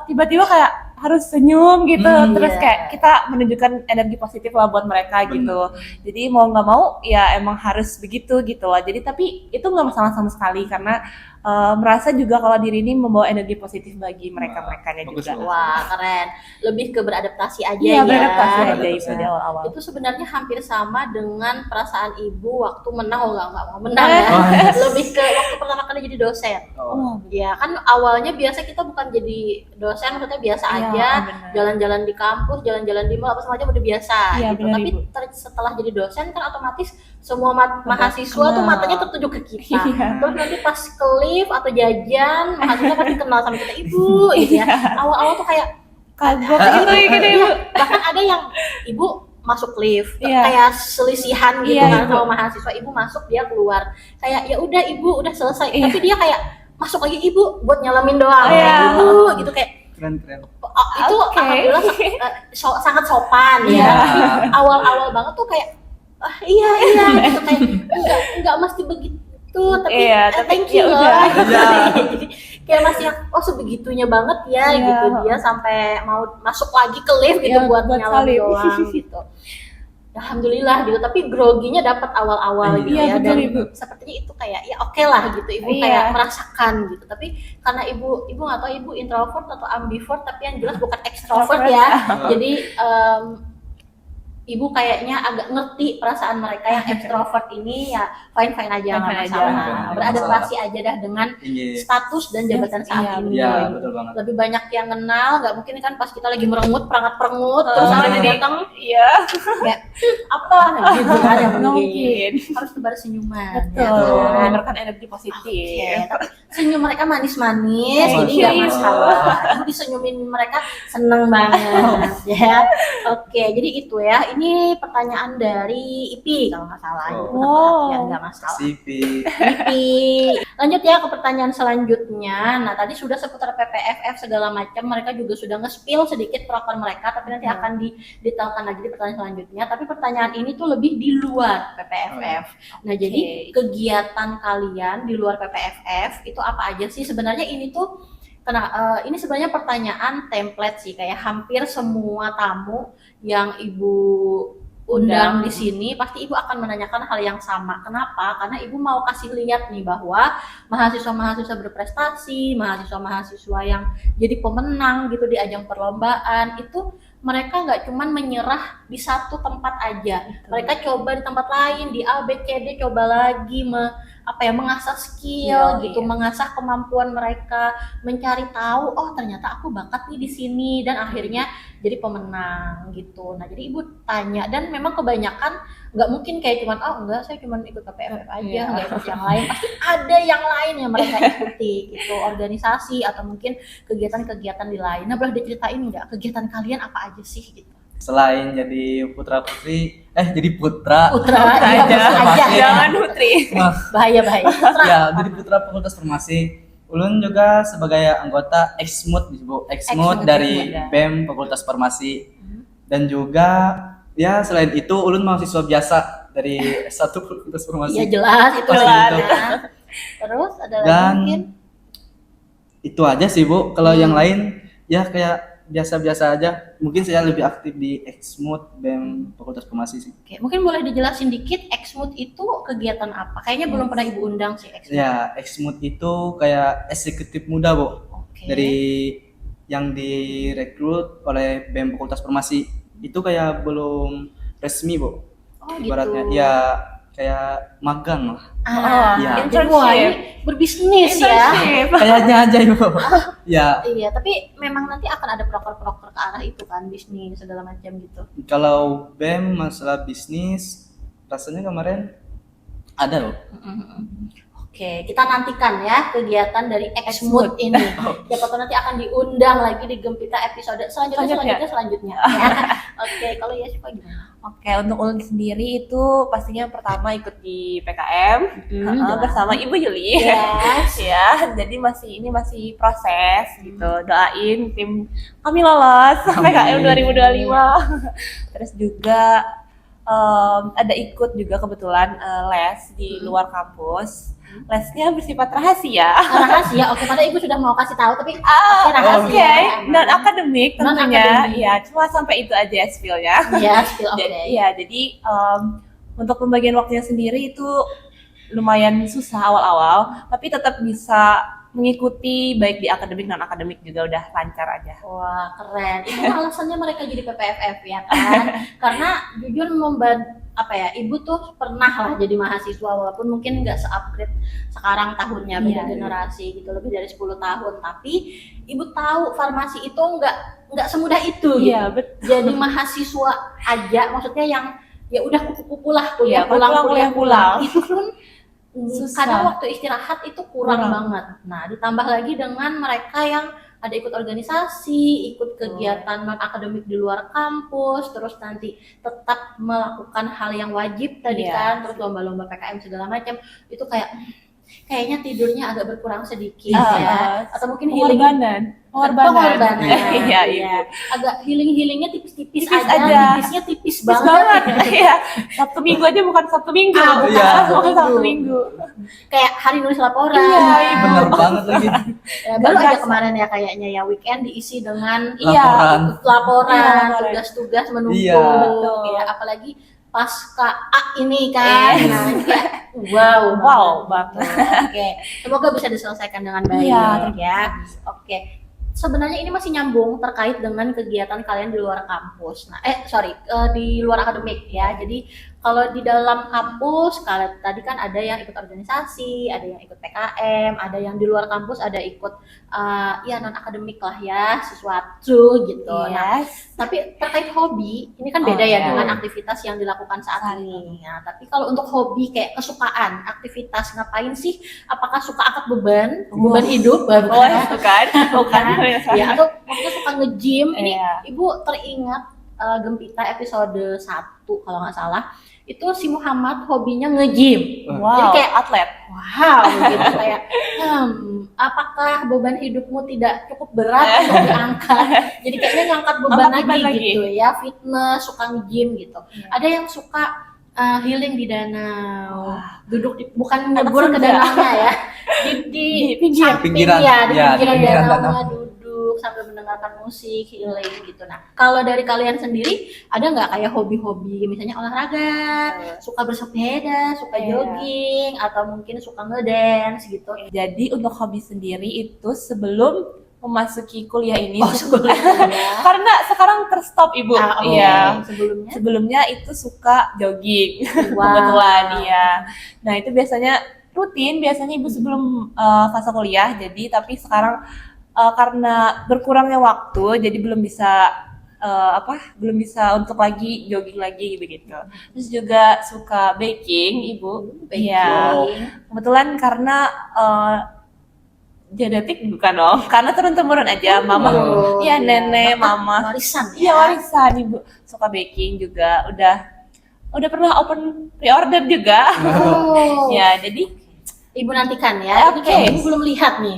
tiba-tiba kayak harus senyum gitu, terus iya. kayak kita menunjukkan energi positif lah buat mereka gitu. Jadi mau nggak mau ya emang harus begitu gitu lah. Jadi tapi itu nggak masalah sama sekali karena merasa juga kalau diri ini membawa energi positif bagi mereka-merekanya bagus, juga. bagus. Wah keren, lebih ke beradaptasi aja Iya, ya. beradaptasi aja Beradaptasi. itu di awal-awal. Itu sebenarnya hampir sama dengan perasaan ibu waktu menang, nggak mau menang ya. Oh, yes. Lebih ke waktu pertama kali jadi dosen. Oh. Ya kan awalnya biasa kita bukan jadi dosen, maksudnya biasa Iya, aja, benar. jalan-jalan di kampus, jalan-jalan di mall apa semacam udah biasa Iya, gitu. benar, Tapi Ibu. setelah jadi dosen kan otomatis semua mahasiswa tuh kenal. matanya tertuju ke kita. Iya. Terus nanti pas ke lift atau jajan, mahasiswa pasti kenal sama kita, ibu gitu ya. Awal-awal tuh kayak Kagok gitu gitu Ibu. bahkan ada yang ibu masuk lift Iya. kayak selisihan gitu Iya, kan Ibu. sama mahasiswa, ibu masuk dia keluar kayak ya udah ibu udah selesai, Iya. tapi dia kayak masuk lagi ibu buat nyalamin doang. Iya. Ibu gitu kayak Keren. itu Oke. alhamdulillah sangat sopan ya. Iya. Tapi awal-awal banget tuh kayak iya gitu kayak enggak mesti begitu, tapi, Iya, tapi thank ya you loh. udah. Iya. Jadi kayak masih yang oh sebegitunya banget ya Iya. gitu, dia sampai mau masuk lagi ke lift gitu Iya, buat buat nyalain salib. doang gitu. Alhamdulillah gitu, tapi groginya dapat awal-awal gitu Iya, ya, betul, dan Ibu. sepertinya itu kayak ya oke lah gitu, ibu Iya. kayak merasakan gitu. Tapi karena ibu nggak tahu ibu introvert atau ambivert, tapi yang jelas bukan extrovert ya. Jadi ibu kayaknya agak ngerti perasaan mereka yang ekstrovert ini, ya fine aja nggak Fine-fine aja, masalah, nggak beradaptasi aja dah dengan Iya. status dan jabatan saat Iya, ini. Iya, betul banget. Lebih banyak yang kenal, nggak mungkin kan pas kita lagi merengut perangut terus Oh, orang jadi- datang Iya, kayak apa gitu kan, ya nggak mungkin. harus tebar senyuman. Betul, ya kan? menurunkan energi positif. Oke, tapi senyum mereka manis-manis, Thank jadi you, nggak Ibu. masalah. Ibu disenyumin mereka seneng banget ya. Oke, jadi itu ya. Ini pertanyaan dari Ipi kalau nggak salah. Oh. Ibu perhatian, nggak masalah. Sipi. Ipi. Lanjut ya ke pertanyaan selanjutnya. Nah, tadi sudah seputar PPFF segala macam. Mereka juga sudah nge-spill sedikit perlakuan mereka, tapi nanti akan didetailkan lagi di pertanyaan selanjutnya. Tapi pertanyaan ini tuh lebih di luar PPFF. Nah, jadi kegiatan kalian di luar PPFF itu apa aja sih? Sebenarnya ini tuh ini sebenarnya pertanyaan template sih, kayak hampir semua tamu yang Ibu undang di sini, pasti ibu akan menanyakan hal yang sama. Kenapa? Karena ibu mau kasih lihat nih bahwa mahasiswa-mahasiswa berprestasi, mahasiswa-mahasiswa yang jadi pemenang gitu di ajang perlombaan itu mereka nggak cuman menyerah di satu tempat aja. Mereka coba di tempat lain, di A, B, C, D, coba lagi mengasah skill gitu, mengasah kemampuan mereka, mencari tahu, oh ternyata aku bakat nih di sini, dan akhirnya jadi pemenang gitu. Nah jadi ibu tanya, dan memang kebanyakan nggak mungkin kayak cuman enggak saya cuman ikut KPFF aja, nggak ikut yang lain, pasti ada yang lain yang mereka ikuti gitu, organisasi atau mungkin kegiatan-kegiatan di lain. Nah boleh diceritain nggak kegiatan kalian apa aja sih gitu? Selain jadi putra putri, jadi putra aja, jangan putri. bahaya Ya, jadi putra Fakultas Farmasi. Ulun juga sebagai anggota Exmut dari BEM Fakultas Farmasi. Dan juga ya selain itu ulun mahasiswa biasa dari S1 Fakultas Farmasi. Iya jelas itu Jelas. Terus ada lagi Dan mungkin? itu aja sih Bu. Kalau yang lain ya kayak biasa-biasa aja. Mungkin saya lebih aktif di Exmut BEM Fakultas Farmasi sih. Oke, mungkin boleh dijelasin dikit Exmut itu kegiatan apa? Kayaknya belum pernah ibu undang sih Exmut. Ya, Exmut itu kayak eksekutif muda, Bu. Oke. Dari yang direkrut oleh BEM Fakultas Farmasi. Itu kayak belum resmi, Bu. Oh gitu. Ibaratnya ya kayak magang lah. Iya. Jadi wah, ini berbisnis ya. Kayaknya aja, Bu. Ya, Iya, tapi memang nanti akan ada proker-proker ke arah itu kan, bisnis segala macam gitu. kalau BEM masalah bisnis rasanya kemarin ada loh. Oke, kita nantikan ya kegiatan dari Exmut ini. Siapa tahu nanti akan diundang lagi di Gempita episode selanjutnya. Ya. Oke, kalau Yasfa gimana? Oke, untuk ulun sendiri itu pastinya pertama ikut di PKM bersama Ibu Yuli. Yes. Ya, jadi ini masih proses gitu. Doain tim kami lolos PKM 2025. Terus juga ada ikut juga kebetulan les di luar kampus. Lesnya bersifat rahasia. Rahasia. Oke, pada ibu sudah mau kasih tahu tapi rahasia. Oke, non akademik tentunya. Non-akademik. Ya, cuma sampai itu aja spill-nya. Ya, skill oke. Jadi untuk pembagian waktunya sendiri itu lumayan susah awal-awal, tapi tetap bisa mengikuti baik di akademik non akademik juga udah lancar aja. Wah, keren. Itu alasannya mereka jadi PPFF ya kan? Karena jujur ibu tuh pernah lah jadi mahasiswa walaupun mungkin nggak se-upgrade sekarang tahunnya, beda generasi gitu, lebih dari 10 tahun, tapi ibu tahu farmasi itu nggak semudah itu gitu. Iya, betul. Jadi mahasiswa aja, maksudnya yang ya udah kupu-kupu lah, kuliah Iya, pulang pulang. itu pun Susah. kadang waktu istirahat itu kurang banget. Nah, ditambah lagi dengan mereka yang ada ikut organisasi, ikut kegiatan non akademik di luar kampus, terus nanti tetap melakukan hal yang wajib tadi kan, terus lomba-lomba PKM segala macam, itu kayaknya tidurnya agak berkurang sedikit ya, atau mungkin pengorbanan. Iya. Agak healingnya tipis aja. Tipisnya tipis banget. Iya. Sabtu Minggu aja bukan Sabtu Minggu. Bukan Sabtu Minggu. Kayak hari nulis laporan. Iya. Bener banget lagi. Ya, baru aja kemarin ya kayaknya ya weekend diisi dengan laporan, tugas-tugas menumpuk. Iya. Ya, apalagi pasca ini kan. Nah, ini kayak wow banget. Oke, semoga bisa diselesaikan dengan baik ya. Oke. Sebenarnya ini masih nyambung terkait dengan kegiatan kalian di luar kampus. Nah, di luar akademik ya. Jadi kalau di dalam kampus, kalian tadi kan ada yang ikut organisasi, ada yang ikut PKM, ada yang di luar kampus, ada ikut non akademik lah ya, sesuatu gitu. Nah, tapi terkait hobi, ini kan beda ya dengan aktivitas yang dilakukan saat ini. Nah, tapi kalau untuk hobi kayak kesukaan, aktivitas ngapain sih? Apakah suka angkat beban hidup? Bukan. Ya, atau mungkin suka nge-gym. Ini Ibu teringat Gempita episode 1 kalau nggak salah. Itu si Muhammad hobinya nge-gym. Jadi kayak atlet. Wow, gitu kayak apakah beban hidupmu tidak cukup berat untuk diangkat? Jadi kayaknya ngangkat beban lagi gitu ya, fitness, suka nge-gym gitu. Ada yang suka healing di danau, duduk bukan nyebur ke danaunya ya, di pinggiran danau duduk sambil mendengarkan musik, healing gitu. Nah, kalau dari kalian sendiri ada nggak kayak hobi-hobi, misalnya olahraga, suka bersepeda, suka Iya. jogging, atau mungkin suka ngedance gitu? Jadi untuk hobi sendiri itu sebelum memasuki kuliah ini, Sebelumnya. karena sekarang terstop Ibu. Ah, oke. Iya. Sebelumnya. Sebelumnya itu suka jogging, Wow. kebetulan ya. Nah itu biasanya rutin, biasanya Ibu sebelum fase kuliah. Jadi tapi sekarang karena berkurangnya waktu, jadi belum bisa belum bisa untuk lagi jogging lagi begitu. Terus juga suka baking Ibu. Iya. Kebetulan karena genetik bukan dong, karena turun-temurun aja, mama, Oh, iya iya. nenek, Bapak mama, warisan ya. iya warisan Ibu, suka baking juga, udah pernah open pre-order juga, Oh. ya jadi Ibu nantikan ya. Ini Oke. kayak Ibu belum lihat nih.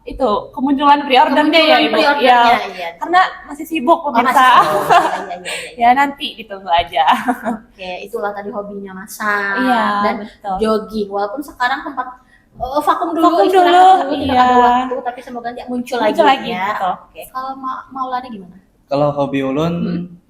itu kemunculan pre-ordernya ya Ibu, pre-ordernya, ya, iya. karena masih sibuk Oh, masih. pemirsa, Oh, iya. ya nanti ditunggu aja, Oke, itulah tadi hobinya masak iya dan betul, jogging. Walaupun sekarang sempat vakum dulu, Vakum istirahat dulu, dulu, tidak iya. ada waktu, tapi semoga nanti muncul lagi ya. betul. Oke, kalau Maulana gimana? Kalau hobi ulun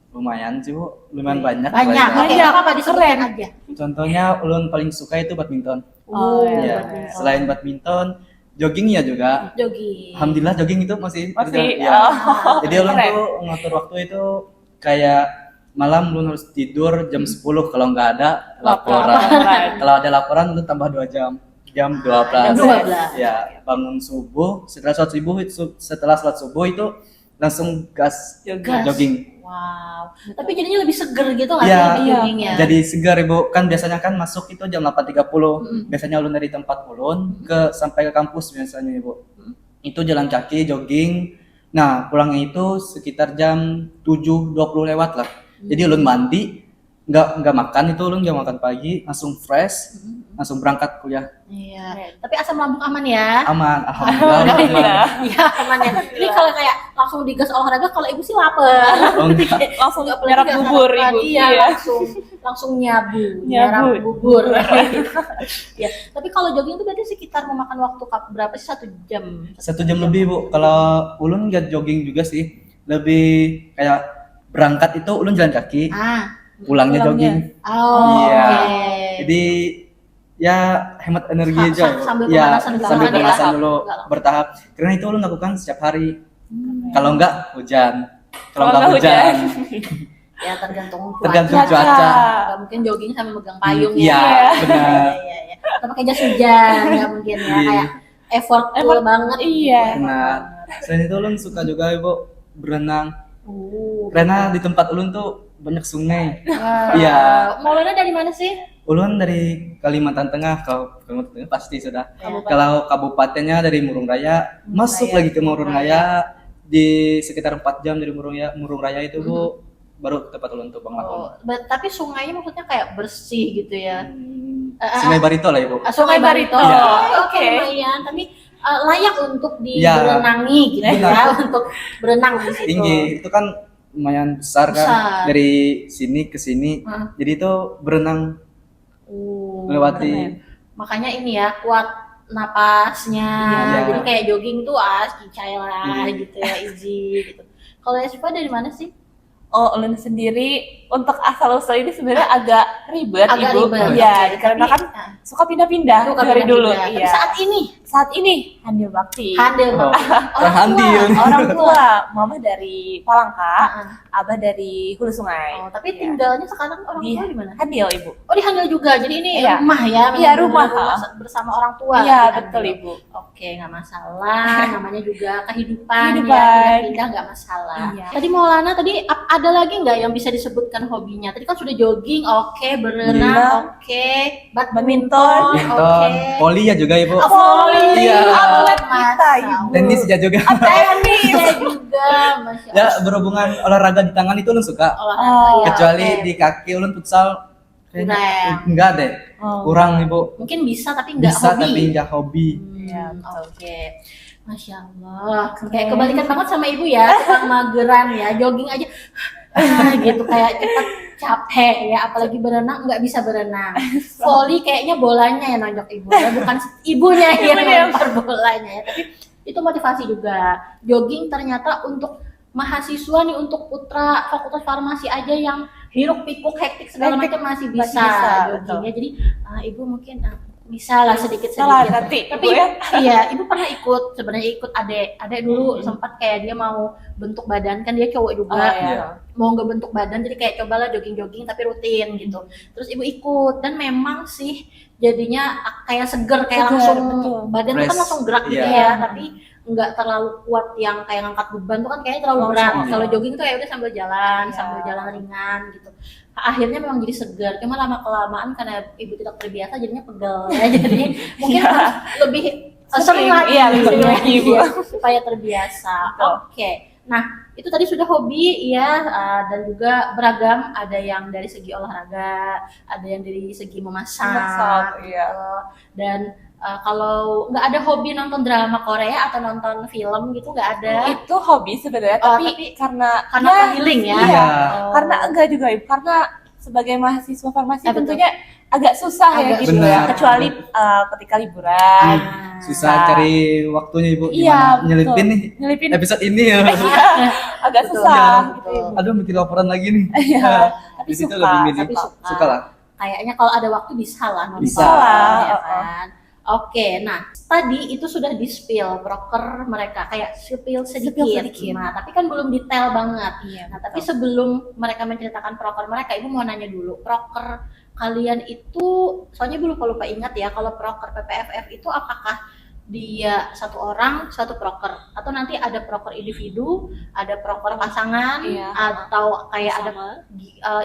lumayan sih Bu, lumayan banyak. Banyak. banyak. Oke, Banyak. apa disebutkan Keren. aja. Contohnya ulun paling suka itu badminton. Oh, Iya. badminton. Selain badminton, jogging ya juga. Jogging. Alhamdulillah jogging itu masih Masih, ya. Ah, Jadi ulun Keren. tuh ngatur waktu itu kayak malam ulun harus tidur jam 10 kalau nggak ada laporan. Kalau ada laporan ulun tambah 2 jam. Jam 12. jam 12. Ya, bangun subuh, setelah sholat subuh itu langsung gas Gas. jogging. Wow. Tapi jadinya lebih seger gitu nggak Iya. sih lebih joggingnya? Jadi segar Ibu. Kan biasanya kan masuk itu jam 8.30. Mm. Biasanya ulun dari tempat ulun sampai ke kampus biasanya Ibu. Itu jalan kaki, jogging. Nah, pulangnya itu sekitar jam 7.20 lewat lah. Jadi ulun mandi, nggak makan itu ulun nggak makan pagi, langsung fresh, langsung berangkat kuliah. Iya. Tapi asam lambung aman ya. Aman, alhamdulillah. aman. Iya, aman ya. Ini kalau kayak langsung digas olahraga, kalau ibu sih lapar. Oh, enggak. Langsung Nggak perlu nyerap digas bubur sarapan. Ibu, Iya, langsung nyabu, Nyabu. nyerap bubur. Ya, tapi kalau jogging itu berarti sekitar memakan waktu berapa sih? 1 jam? 1 jam lebih Bu. Kalau ulun nggak jogging juga sih, lebih kayak berangkat itu ulun jalan kaki, pulangnya jogging. Oh, Iya. oke. Jadi ya hemat energi Sa- aja. sa- sambil ya, pemanasan dulu. sambil Nggak pemanasan lama. dulu Nggak lama. bertahap. Karena itu lu lakukan setiap hari. Kalau enggak hujan. Kalau Kalau enggak nggak hujan, Ya tergantung tergantung Cuaca. cuaca. Nggak mungkin jogging sambil megang payung Iya, ya. benar. Iya. Atau pakai jas hujan, nggak mungkin ya. Iya. Kayak effort banget. Iya. Nah, selain itu ulun suka juga Ibu berenang. Uh, Karena di tempat ulun tuh banyak sungai. Wow. Iya. Maulana dari mana sih? Ulun dari Kalimantan Tengah, kalau Kalimantan Tengah pasti sudah. Kabupaten. Kalau kabupatennya dari Murung Raya, masuk Raya. lagi ke Murung Raya di sekitar 4 jam dari Murung Raya itu Bu, baru ke tempat ulun tuh Bang Lakon. Oh, tapi sungainya maksudnya kayak bersih gitu ya. Sungai Barito lah Ibu. Sungai Barito. Iya. Oke, lumayan. Tapi layak untuk Iya. diberenangi gitu ya, untuk berenang di situ. Tinggi, itu kan lumayan besar kan Besar. dari sini ke sini. Hah. Jadi itu berenang melewati keren. Makanya ini ya kuat napasnya. Iya. Jadi kayak jogging tuh kicai lah gitu ya, easy gitu. Kalau Yasifa dari mana sih? Oh, ulun sendiri untuk asal usul ini sebenarnya agak ribet, Agak Ibu. ribet. Iya, Oke. dikarenakan Tapi, suka pindah-pindah suka dari dulu. pindah-pindah. Tapi Iya. saat ini Handil Bakti. handel Oh, orang handil. tua. Orang tua, mama dari Palangka, Heeh. abah dari Hulu Sungai. Oh, tapi Iya. tinggalnya sekarang orang Di tua di mana? Handil, Ibu. Oh, di Handel juga. Jadi ini Iya. rumah ya. Iya, benar-benar rumah. bersama orang tua. Iya, di Handel. betul, Ibu. Oke, nggak masalah. Namanya juga kehidupan. Ya, Kehidupan. pindah nggak masalah. Iya. Tadi Maulana tadi ada lagi nggak yang bisa disebutkan hobinya? Tadi kan sudah jogging, oke, berenang, Berenang. oke, Badminton. badminton, voli ya juga Ibu. Oh, voli. Iya. Atlet kita, Masa. Ibu. Tenis ya juga. Tenis. Saya juga, Masya Ya Allah. berhubungan olahraga di tangan itu ulun suka. Olahraga, Oh. ya, Kecuali oke. di kaki ulun futsal kayaknya Kurang. enggak deh. Oh. Kurang Ibu. Mungkin bisa tapi nggak Bisa hobi. tapi enggak hobi. Iya, betul. Oke. Masya Allah, kayak kebalikan banget sama ibu ya, tukang mageran ya, jogging aja gitu, kayak cepat capek ya, apalagi berenang nggak bisa berenang. Volley kayaknya bolanya yang nonjok ibu ya, bukan ibunya yang Ibunya. lempar bolanya ya, tapi itu motivasi juga. Jogging ternyata untuk mahasiswa nih, untuk putra fakultas farmasi aja yang hiruk pikuk hektik segala Hektik, macam masih masih bisa bisa, joggingnya. Jadi ibu mungkin bisa lah sedikit Salah sedikit. nanti Tapi Ibu ya. iya, ibu pernah ikut, sebenarnya ikut adek dulu sempat kayak dia mau bentuk badan, kan dia cowok juga. Oh, iya. Mau ngebentuk badan, jadi kayak cobalah jogging tapi rutin gitu. Terus ibu ikut dan memang sih jadinya kayak seger, kayak Seger, langsung betul. badan tuh kan Fresh. langsung gerak gitu Iya. ya, tapi nggak terlalu kuat yang kayak ngangkat beban tuh kan kayaknya terlalu Oh, berat. iya. Kalau jogging tuh ya udah sambil jalan, Iya. sambil jalan ringan gitu. Akhirnya memang jadi segar, cuma lama kelamaan karena ibu tidak terbiasa jadinya pegel ya. Jadi mungkin Iya. harus lebih sering lagi, Iya, lebih sering lagi, Bu. supaya terbiasa. Betul. Oke. Nah, itu tadi sudah hobi ya, dan juga beragam, ada yang dari segi olahraga, ada yang dari segi memasak, Memasak, iya. gitu. Dan kalau nggak ada hobi nonton drama Korea atau nonton film gitu, nggak ada. Itu hobi sebenarnya, Oh, tapi tapi karena healing ya. Iya. Iya. Oh. Karena enggak juga Ibu, karena sebagai mahasiswa farmasi Ah, betul. tentunya agak susah ya Agak gitu susah. ya, kecuali ketika liburan. Ah. Susah cari waktunya Ibu, Iya, gimana nyelipin nih Nyelipin episode ini ya. agak Betul, susah betul. gitu Ibu. Aduh, mesti laporan lagi nih. Iya, tapi Di situ suka, lebih milih. tapi suka. Suka lah. Kayaknya kalau ada waktu bisa lah nonton. Bisa lah, ya kan? Oke, nah tadi itu sudah di spill proker mereka, kayak spill sedikit. sedikit. Nah, tapi kan belum detail banget. Iya, Nah, tapi sebelum mereka menceritakan proker mereka, ibu mau nanya dulu, proker kalian itu, soalnya ibu lupa ingat ya, kalau proker PPFF itu apakah dia satu orang satu proker, atau nanti ada proker individu, ada proker pasangan, Iya. atau kayak ada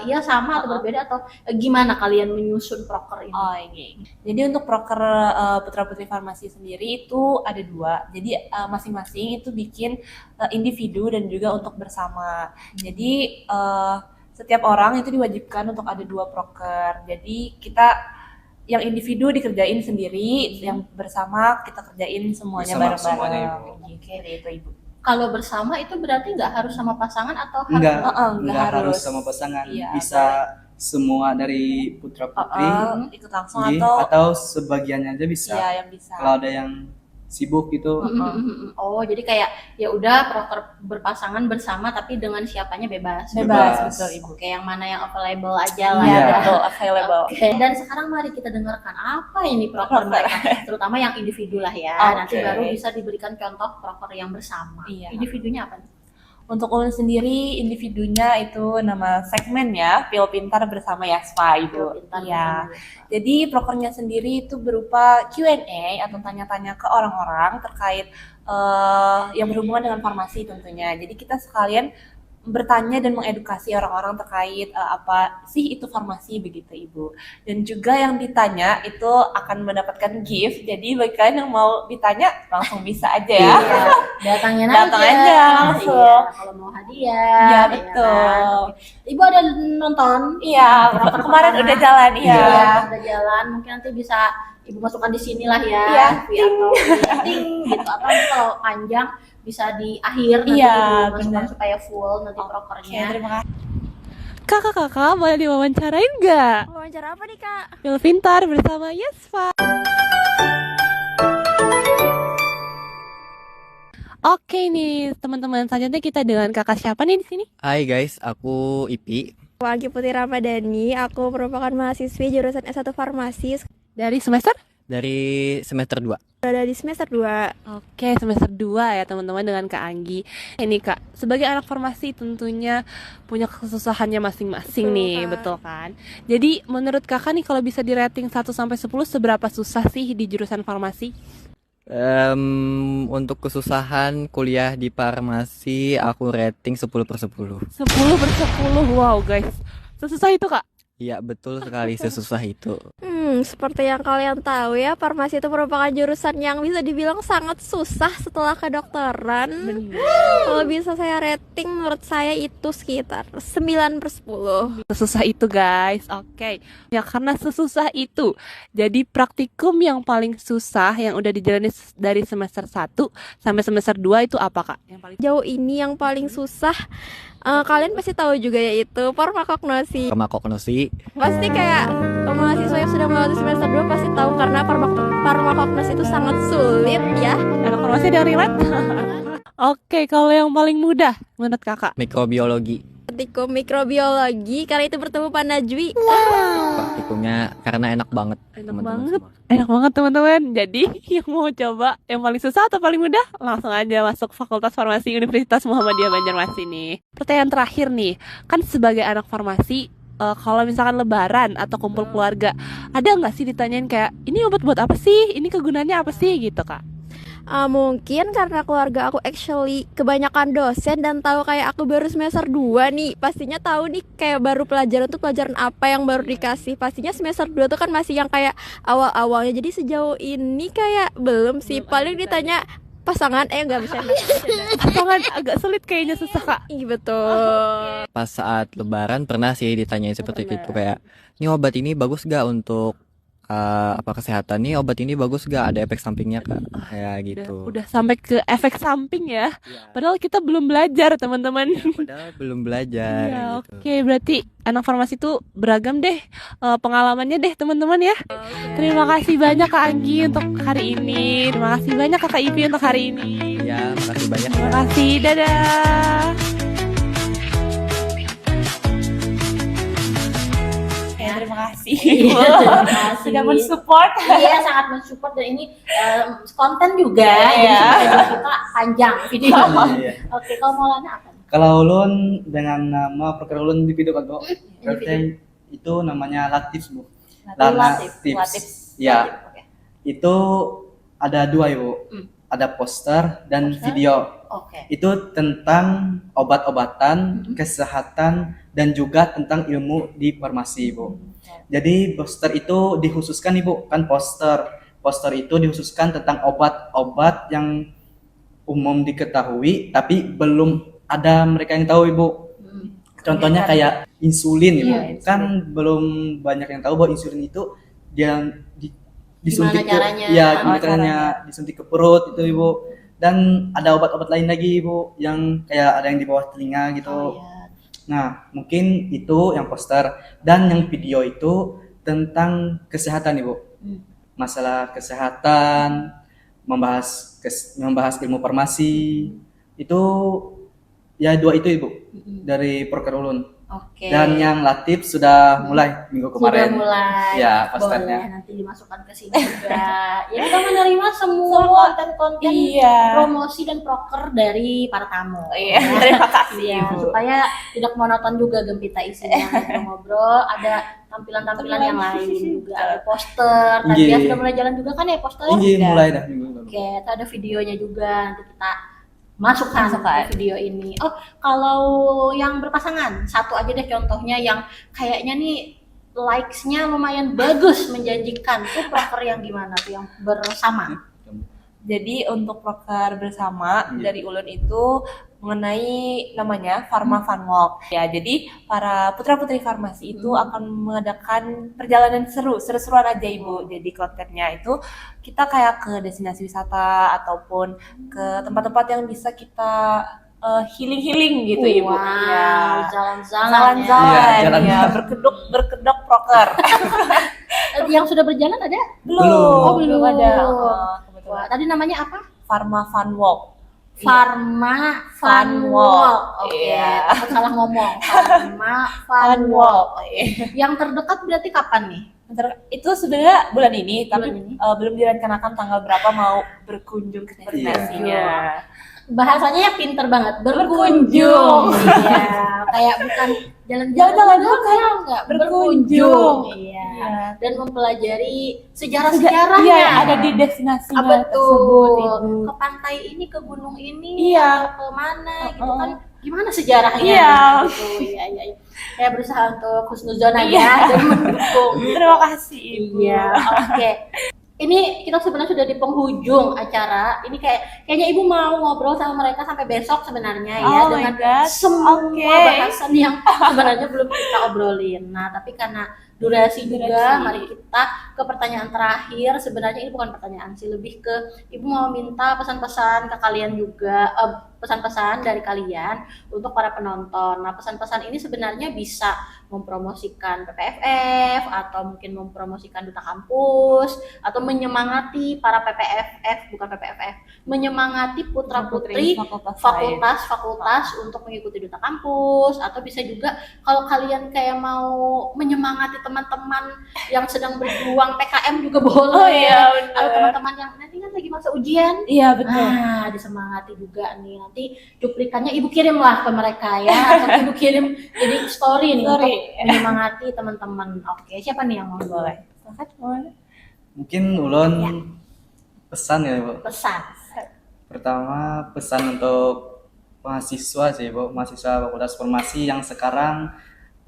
iya sama atau berbeda, atau gimana kalian menyusun proker ini? Oh ini. Jadi untuk proker putra putri farmasi sendiri itu ada dua. Jadi masing-masing itu bikin individu dan juga untuk bersama. Jadi setiap orang itu diwajibkan untuk ada dua proker. Jadi kita yang individu dikerjain sendiri, yang bersama kita kerjain semuanya Bersama bareng-bareng. semuanya, Ibu. Oke, itu Ibu. Kalau bersama itu berarti nggak harus sama pasangan atau harus? Enggak, nggak enggak harus harus. sama pasangan. Iya, Bisa semua dari putra putri. Ikut langsung Iya, atau atau sebagiannya aja bisa. iya yang bisa. Kalau ada yang sibuk gitu, Oh, jadi kayak ya udah proker berpasangan bersama tapi dengan siapanya bebas. Bebas, Bebas. betul Ibu. Oke, yang mana yang available aja lah. Iya, Iya. betul, available. Oke, dan sekarang mari kita dengarkan apa ini proker mereka, terutama yang individu lah ya. Oke. Nanti baru bisa diberikan contoh proker yang bersama. Iya. Individunya apa nih? Untuk ulun sendiri individunya itu nama segmen ya, Pil Pintar bersama Yasfa Ibu. Pintar Iya. bersama. Jadi prokernya sendiri itu berupa Q&A atau tanya-tanya ke orang-orang terkait yang berhubungan dengan farmasi tentunya. Jadi kita sekalian bertanya dan mengedukasi orang-orang terkait apa sih itu farmasi begitu Ibu. Dan juga yang ditanya itu akan mendapatkan gift. Jadi bagi kalian yang mau ditanya langsung bisa aja ya. Iya, datangin Datang aja. aja langsung. Iya, kalau mau hadiah. Iya, ya betul. kan? Ibu ada nonton? Iya, kemarin udah jalan Iya, iya. udah jalan. Mungkin nanti bisa ibu masukkan di sini lah ya. Iya, Atau ting gitu. Atau nanti kalau panjang bisa di akhir nanti Iya, ibu masukkan benar. supaya full nanti Oke, prokernya. terima kasih. Kakak-kakak boleh diwawancarain nggak? Wawancara apa nih kak? Pil Pintar bersama Yasfa. Oke nih teman-teman, selanjutnya kita dengan kakak siapa nih di sini? Hai guys, aku Ipi. Wagi Putri Ramadhani, aku merupakan mahasiswi jurusan S1 Farmasi, Dari semester? Dari semester 2. berada di semester 2. Oke, semester 2 ya teman-teman dengan Kak Anggi. Ini Kak, sebagai anak farmasi tentunya punya kesusahannya masing-masing Betul, nih, Kak. betul kan? Jadi menurut Kakak nih kalau bisa di rating 1 sampai 10 seberapa susah sih di jurusan farmasi? Untuk kesusahan kuliah di farmasi aku rating 10/10. 10/10, wow guys. Sesusah itu Kak? Iya betul sekali, sesusah itu. Seperti yang kalian tahu ya, farmasi itu merupakan jurusan yang bisa dibilang sangat susah setelah kedokteran. Kalau bisa saya rating, menurut saya itu sekitar 9/10. Sesusah itu guys, oke. Ya karena sesusah itu, jadi praktikum yang paling susah yang udah dijalani dari semester 1 sampai semester 2 itu apa Kak? Yang paling Jauh ini yang paling susah Kalian pasti tahu juga yaitu farmakognosi. Farmakognosi. Pasti kayak mahasiswa yang sudah melewati semester 2 pasti tahu karena farmakognosi itu sangat sulit ya. Anak farmasi ada yang relate? Oke, kalau yang paling mudah menurut kakak? Mikrobiologi. Praktikum mikrobiologi karena itu bertemu Pak Najwi. Praktikumnya karena enak banget. Enak banget teman-teman. Jadi yang mau coba yang paling susah atau paling mudah, langsung aja masuk Fakultas Farmasi Universitas Muhammadiyah Banjarmasin nih. Pertanyaan terakhir nih, kan sebagai anak farmasi, kalau misalkan lebaran atau kumpul keluarga, ada nggak sih ditanyain kayak, ini obat buat apa sih? Ini kegunaannya apa sih? Gitu kak. Mungkin karena keluarga aku actually kebanyakan dosen dan tahu kayak aku baru semester 2 nih. Pastinya tahu nih kayak baru pelajaran tuh pelajaran apa yang baru dikasih. Pastinya semester 2 tuh kan masih yang kayak awal-awalnya. Jadi sejauh ini kayak belum sih. Paling ditanya pasangan, nggak bisa. Pasangan agak sulit kayaknya, susah kak. Iya betul. Pas saat lebaran pernah sih ditanyain seperti itu kayak, ini obat ini bagus gak untuk apa kesehatan, nih obat ini bagus gak, ada efek sampingnya kak, kayak gitu. Udah sampai ke efek samping ya. Padahal kita belum belajar teman-teman. Padahal belum belajar. Ya, gitu. oke, berarti anak farmasi itu beragam deh pengalamannya deh teman-teman ya. Terima kasih banyak Kak Anggi untuk hari ini. Terima kasih banyak Kakak Ipi untuk hari ini. Ya, makasih banyak. Terima kasih, dadah. Terima kasih. Terima kasih. Sudah mensupport. Iya, sangat mensupport dan ini konten juga Iya. jadi kita panjang video. Iya. Oke, kalau Maulana apa? Kalau ulun dengan nama proker ulun di video kan Bu. Individu. Berarti itu namanya Latif Bu. Latif. Tips. Ya. Oke. Itu ada dua Ibu. Ada poster dan Poster? video. Oke. Itu tentang obat-obatan, kesehatan, dan juga tentang ilmu di farmasi, Ibu. Jadi poster itu dikhususkan, Ibu, kan poster. Poster itu dikhususkan tentang obat-obat yang umum diketahui, tapi belum ada mereka yang tahu, Ibu. Contohnya kayak insulin, Ibu. Iya, insulin. Kan belum banyak yang tahu bahwa insulin itu dia disuntik Gimana caranya? gimana caranya disuntik ke perut itu, Ibu. Dan ada obat-obat lain lagi, Ibu, yang kayak ada yang di bawah telinga gitu. Oh, iya. Nah, mungkin itu yang poster, dan yang video itu tentang kesehatan, Ibu. Masalah kesehatan, membahas ilmu farmasi. Itu ya dua itu, Ibu, dari proker ulun. Oke. Dan yang Latif sudah mulai minggu kemarin. Sudah mulai. Ya, posternya. Boleh nanti dimasukkan ke sini juga. Ya, kita menerima semua konten-konten Iya. promosi dan proker dari para tamu. Iya, terima kasih, Iya, Ibu. supaya tidak monoton juga Gempita isinya ngobrol, ada tampilan-tampilan yang lain juga, ada poster. Tadi ya Iya. sudah mulai jalan juga kan ya poster? Ini mulai dah minggu lalu. Oke, itu ada videonya juga, nanti kita masukkan ke video ini. Oh, kalau yang berpasangan, satu aja deh contohnya yang kayaknya nih likes-nya lumayan bagus, menjanjikan. Tuh proker yang gimana tuh, yang bersama? Jadi untuk proker bersama Iya. dari Ulun itu mengenai namanya Pharma Fun Walk. Ya, jadi para putra-putri farmasi itu akan mengadakan perjalanan seru-seruan aja Ibu. Jadi kontennya itu kita kayak ke destinasi wisata ataupun ke tempat-tempat yang bisa kita healing-healing gitu Ibu. Wow, Ya. jalan-jalan ya. Jalan-jalan Iya, jalan. ya, berkedok proker. Yang sudah berjalan ada? Belum. Belum ada. Wah, Kebetulan. tadi namanya apa? Pharma Fun Walk. Pharma Fun Fun Walk. Walk. Oke, Iya. takut salah ngomong. Pharma Fun Walk. Yang terdekat berarti kapan nih? Itu sebenarnya bulan ini, tapi Bulan ini. belum direncanakan tanggal berapa mau berkunjung ke destinasinya. Bahasanya ya pinter banget, Berkunjung. Iya, kayak bukan jalan-jalan Jalan-jalan doang, bukan. enggak, Berkunjung. Iya. Iya. Dan mempelajari sejarah-sejarahnya. Iya, ada di destinasinya betul. tersebut, Ibu. Ke pantai ini, ke gunung ini, Iya. atau ke mana gitu kan. Gimana sejarahnya? Iya. Gitu. Iya. Saya berusaha untuk husnuzon aja Iya. dan mendukung. Terima kasih, Ibu. Iya, oke. Ini kita sebenarnya sudah di penghujung acara. Ini kayaknya Ibu mau ngobrol sama mereka sampai besok sebenarnya ya, Oh my dengan God. semua Oke. bahasan yang sebenarnya belum kita obrolin. Nah, tapi karena durasi juga, mari kita ke pertanyaan terakhir. Sebenarnya ini bukan pertanyaan sih, lebih ke Ibu mau minta pesan-pesan ke kalian juga, pesan-pesan dari kalian untuk para penonton. Nah, pesan-pesan ini sebenarnya bisa mempromosikan PPFF atau mungkin mempromosikan duta kampus atau menyemangati para PPFF, bukan PPFF, menyemangati putra-putri fakultas-fakultas untuk mengikuti duta kampus, atau bisa juga kalau kalian kayak mau menyemangati teman-teman yang sedang berjuang PKM juga boleh. Oh iya, bener. Atau teman-teman yang nanti kan lagi masa ujian. Iya betul. Nah, disemangati juga nih. Nanti cuplikannya ibu kirim lah ke mereka ya, atau ibu kirim jadi story nih untuk menyemangati teman-teman. Oke, siapa nih yang mau boleh? Mungkin ulun pesan ya, Bu. Pesan. Pertama, pesan untuk mahasiswa sih, Bu. Mahasiswa Fakultas Farmasi yang sekarang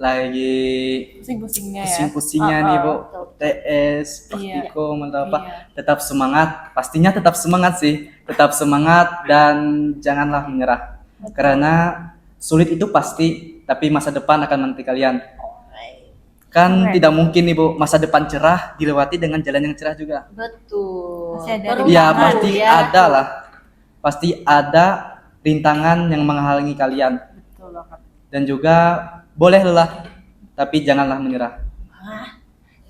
lagi Pusing-pusingnya ya. pusing-pusingnya nih, Bu. TS, praktikum atau apa. Tetap semangat. Pastinya tetap semangat sih. Tetap semangat dan janganlah menyerah. Karena sulit itu pasti, tapi masa depan akan menanti kalian. Kan tidak mungkin nih, Bu, masa depan cerah dilewati dengan jalan yang cerah juga. Betul. Masih ada Baru Ya tahu pasti ya. ada lah. Pasti ada rintangan yang menghalangi kalian. Betul banget. Dan juga boleh lelah, tapi janganlah menyerah.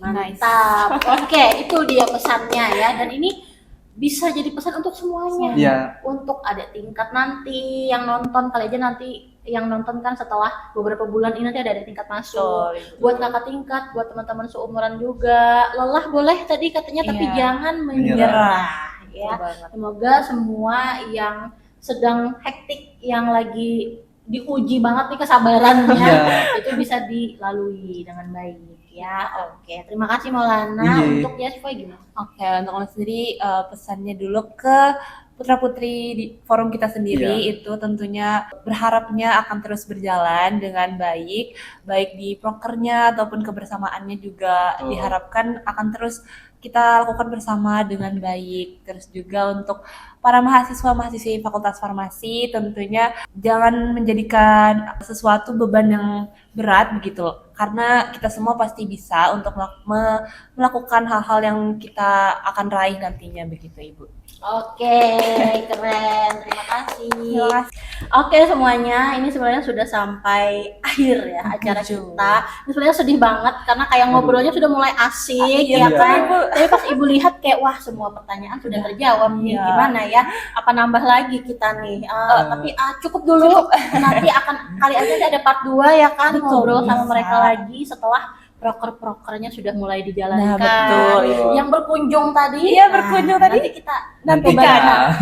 Mantap. Oke, itu dia pesannya ya. Dan ini bisa jadi pesan untuk semuanya. Iya. Untuk adik tingkat nanti yang nonton, kali aja nanti yang nonton kan setelah beberapa bulan ini nanti ada adik tingkat masuk. Buat kakak tingkat, buat teman-teman seumuran juga. Lelah boleh tadi katanya, tapi Iya. jangan menyerah. Ya. Betul banget. Semoga semua yang sedang hektik, yang lagi diuji banget nih kesabarannya, Iya. itu bisa dilalui dengan baik ya. Oke, terima kasih Maulana. Iya. Untuk Yasfa gimana? Oke, untuk Om sendiri pesannya dulu ke putra-putri di forum kita sendiri itu tentunya berharapnya akan terus berjalan dengan baik, baik di prokernya ataupun kebersamaannya juga diharapkan akan terus kita lakukan bersama dengan baik. Terus juga untuk para mahasiswa-mahasiswi Fakultas Farmasi tentunya jangan menjadikan sesuatu beban yang berat begitu, karena kita semua pasti bisa untuk melakukan hal-hal yang kita akan raih nantinya begitu, Ibu. Oke, keren. Terima kasih. Oke semuanya, ini sebenarnya sudah sampai akhir ya acara kita. Ini sebenarnya sedih banget karena kayak ngobrolnya sudah mulai asik ya kan. Tapi pas Ibu lihat kayak wah semua pertanyaan sudah terjawab nih. Gimana ya? Apa nambah lagi kita nih? Tapi cukup dulu. Nanti akan kali aja ada part 2 ya kan, ngobrol sama mereka lagi setelah proker-prokernya sudah mulai dijalankan. Nah, betul. Yang berkunjung tadi. Iya, berkunjung tadi. Nanti kita Nantikan.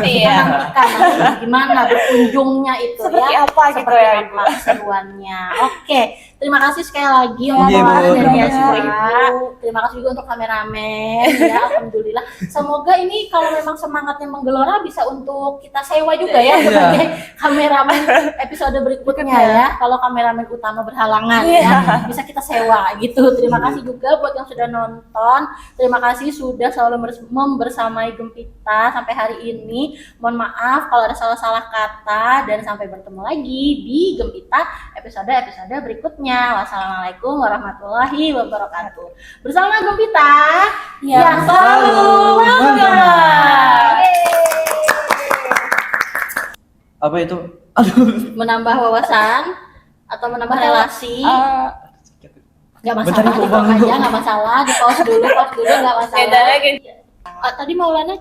Iya. nantikan nanti gimana berkunjungnya itu Seperti ya. apa gitu Seperti ya, apa Ibu. keseruannya. Oke, terima kasih sekali lagi Iya, Om Bu. Maulana dan Terima Yasfa. kasih. Ibu. Terima kasih juga untuk kameramen ya, alhamdulillah. Semoga ini kalau memang semangatnya menggelora bisa untuk kita sewa juga ya sebagai kameramen episode berikutnya ya. Kalau kameramen utama berhalangan ya, bisa kita sewa gitu. Terima kasih juga buat yang sudah nonton. Terima kasih sudah selalu membersamai Gempita sampai hari ini. Mohon maaf kalau ada salah-salah kata, dan sampai bertemu lagi di Gempita episode-episode berikutnya. Wassalamualaikum warahmatullahi wabarakatuh. Bersama Gempita yang selalu bangga. Apa itu? Aduh. Menambah wawasan atau menambah relasi. Gak masalah, Bentar, Ibu, di Bang. aja gak masalah, di pause dulu gak masalah. Tadi Maulana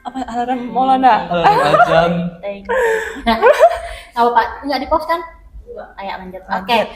Apa alarm Maulana? Ajan. thank you. Gak apa-apa, nggak di pause kan? Ayo lanjut. Oke.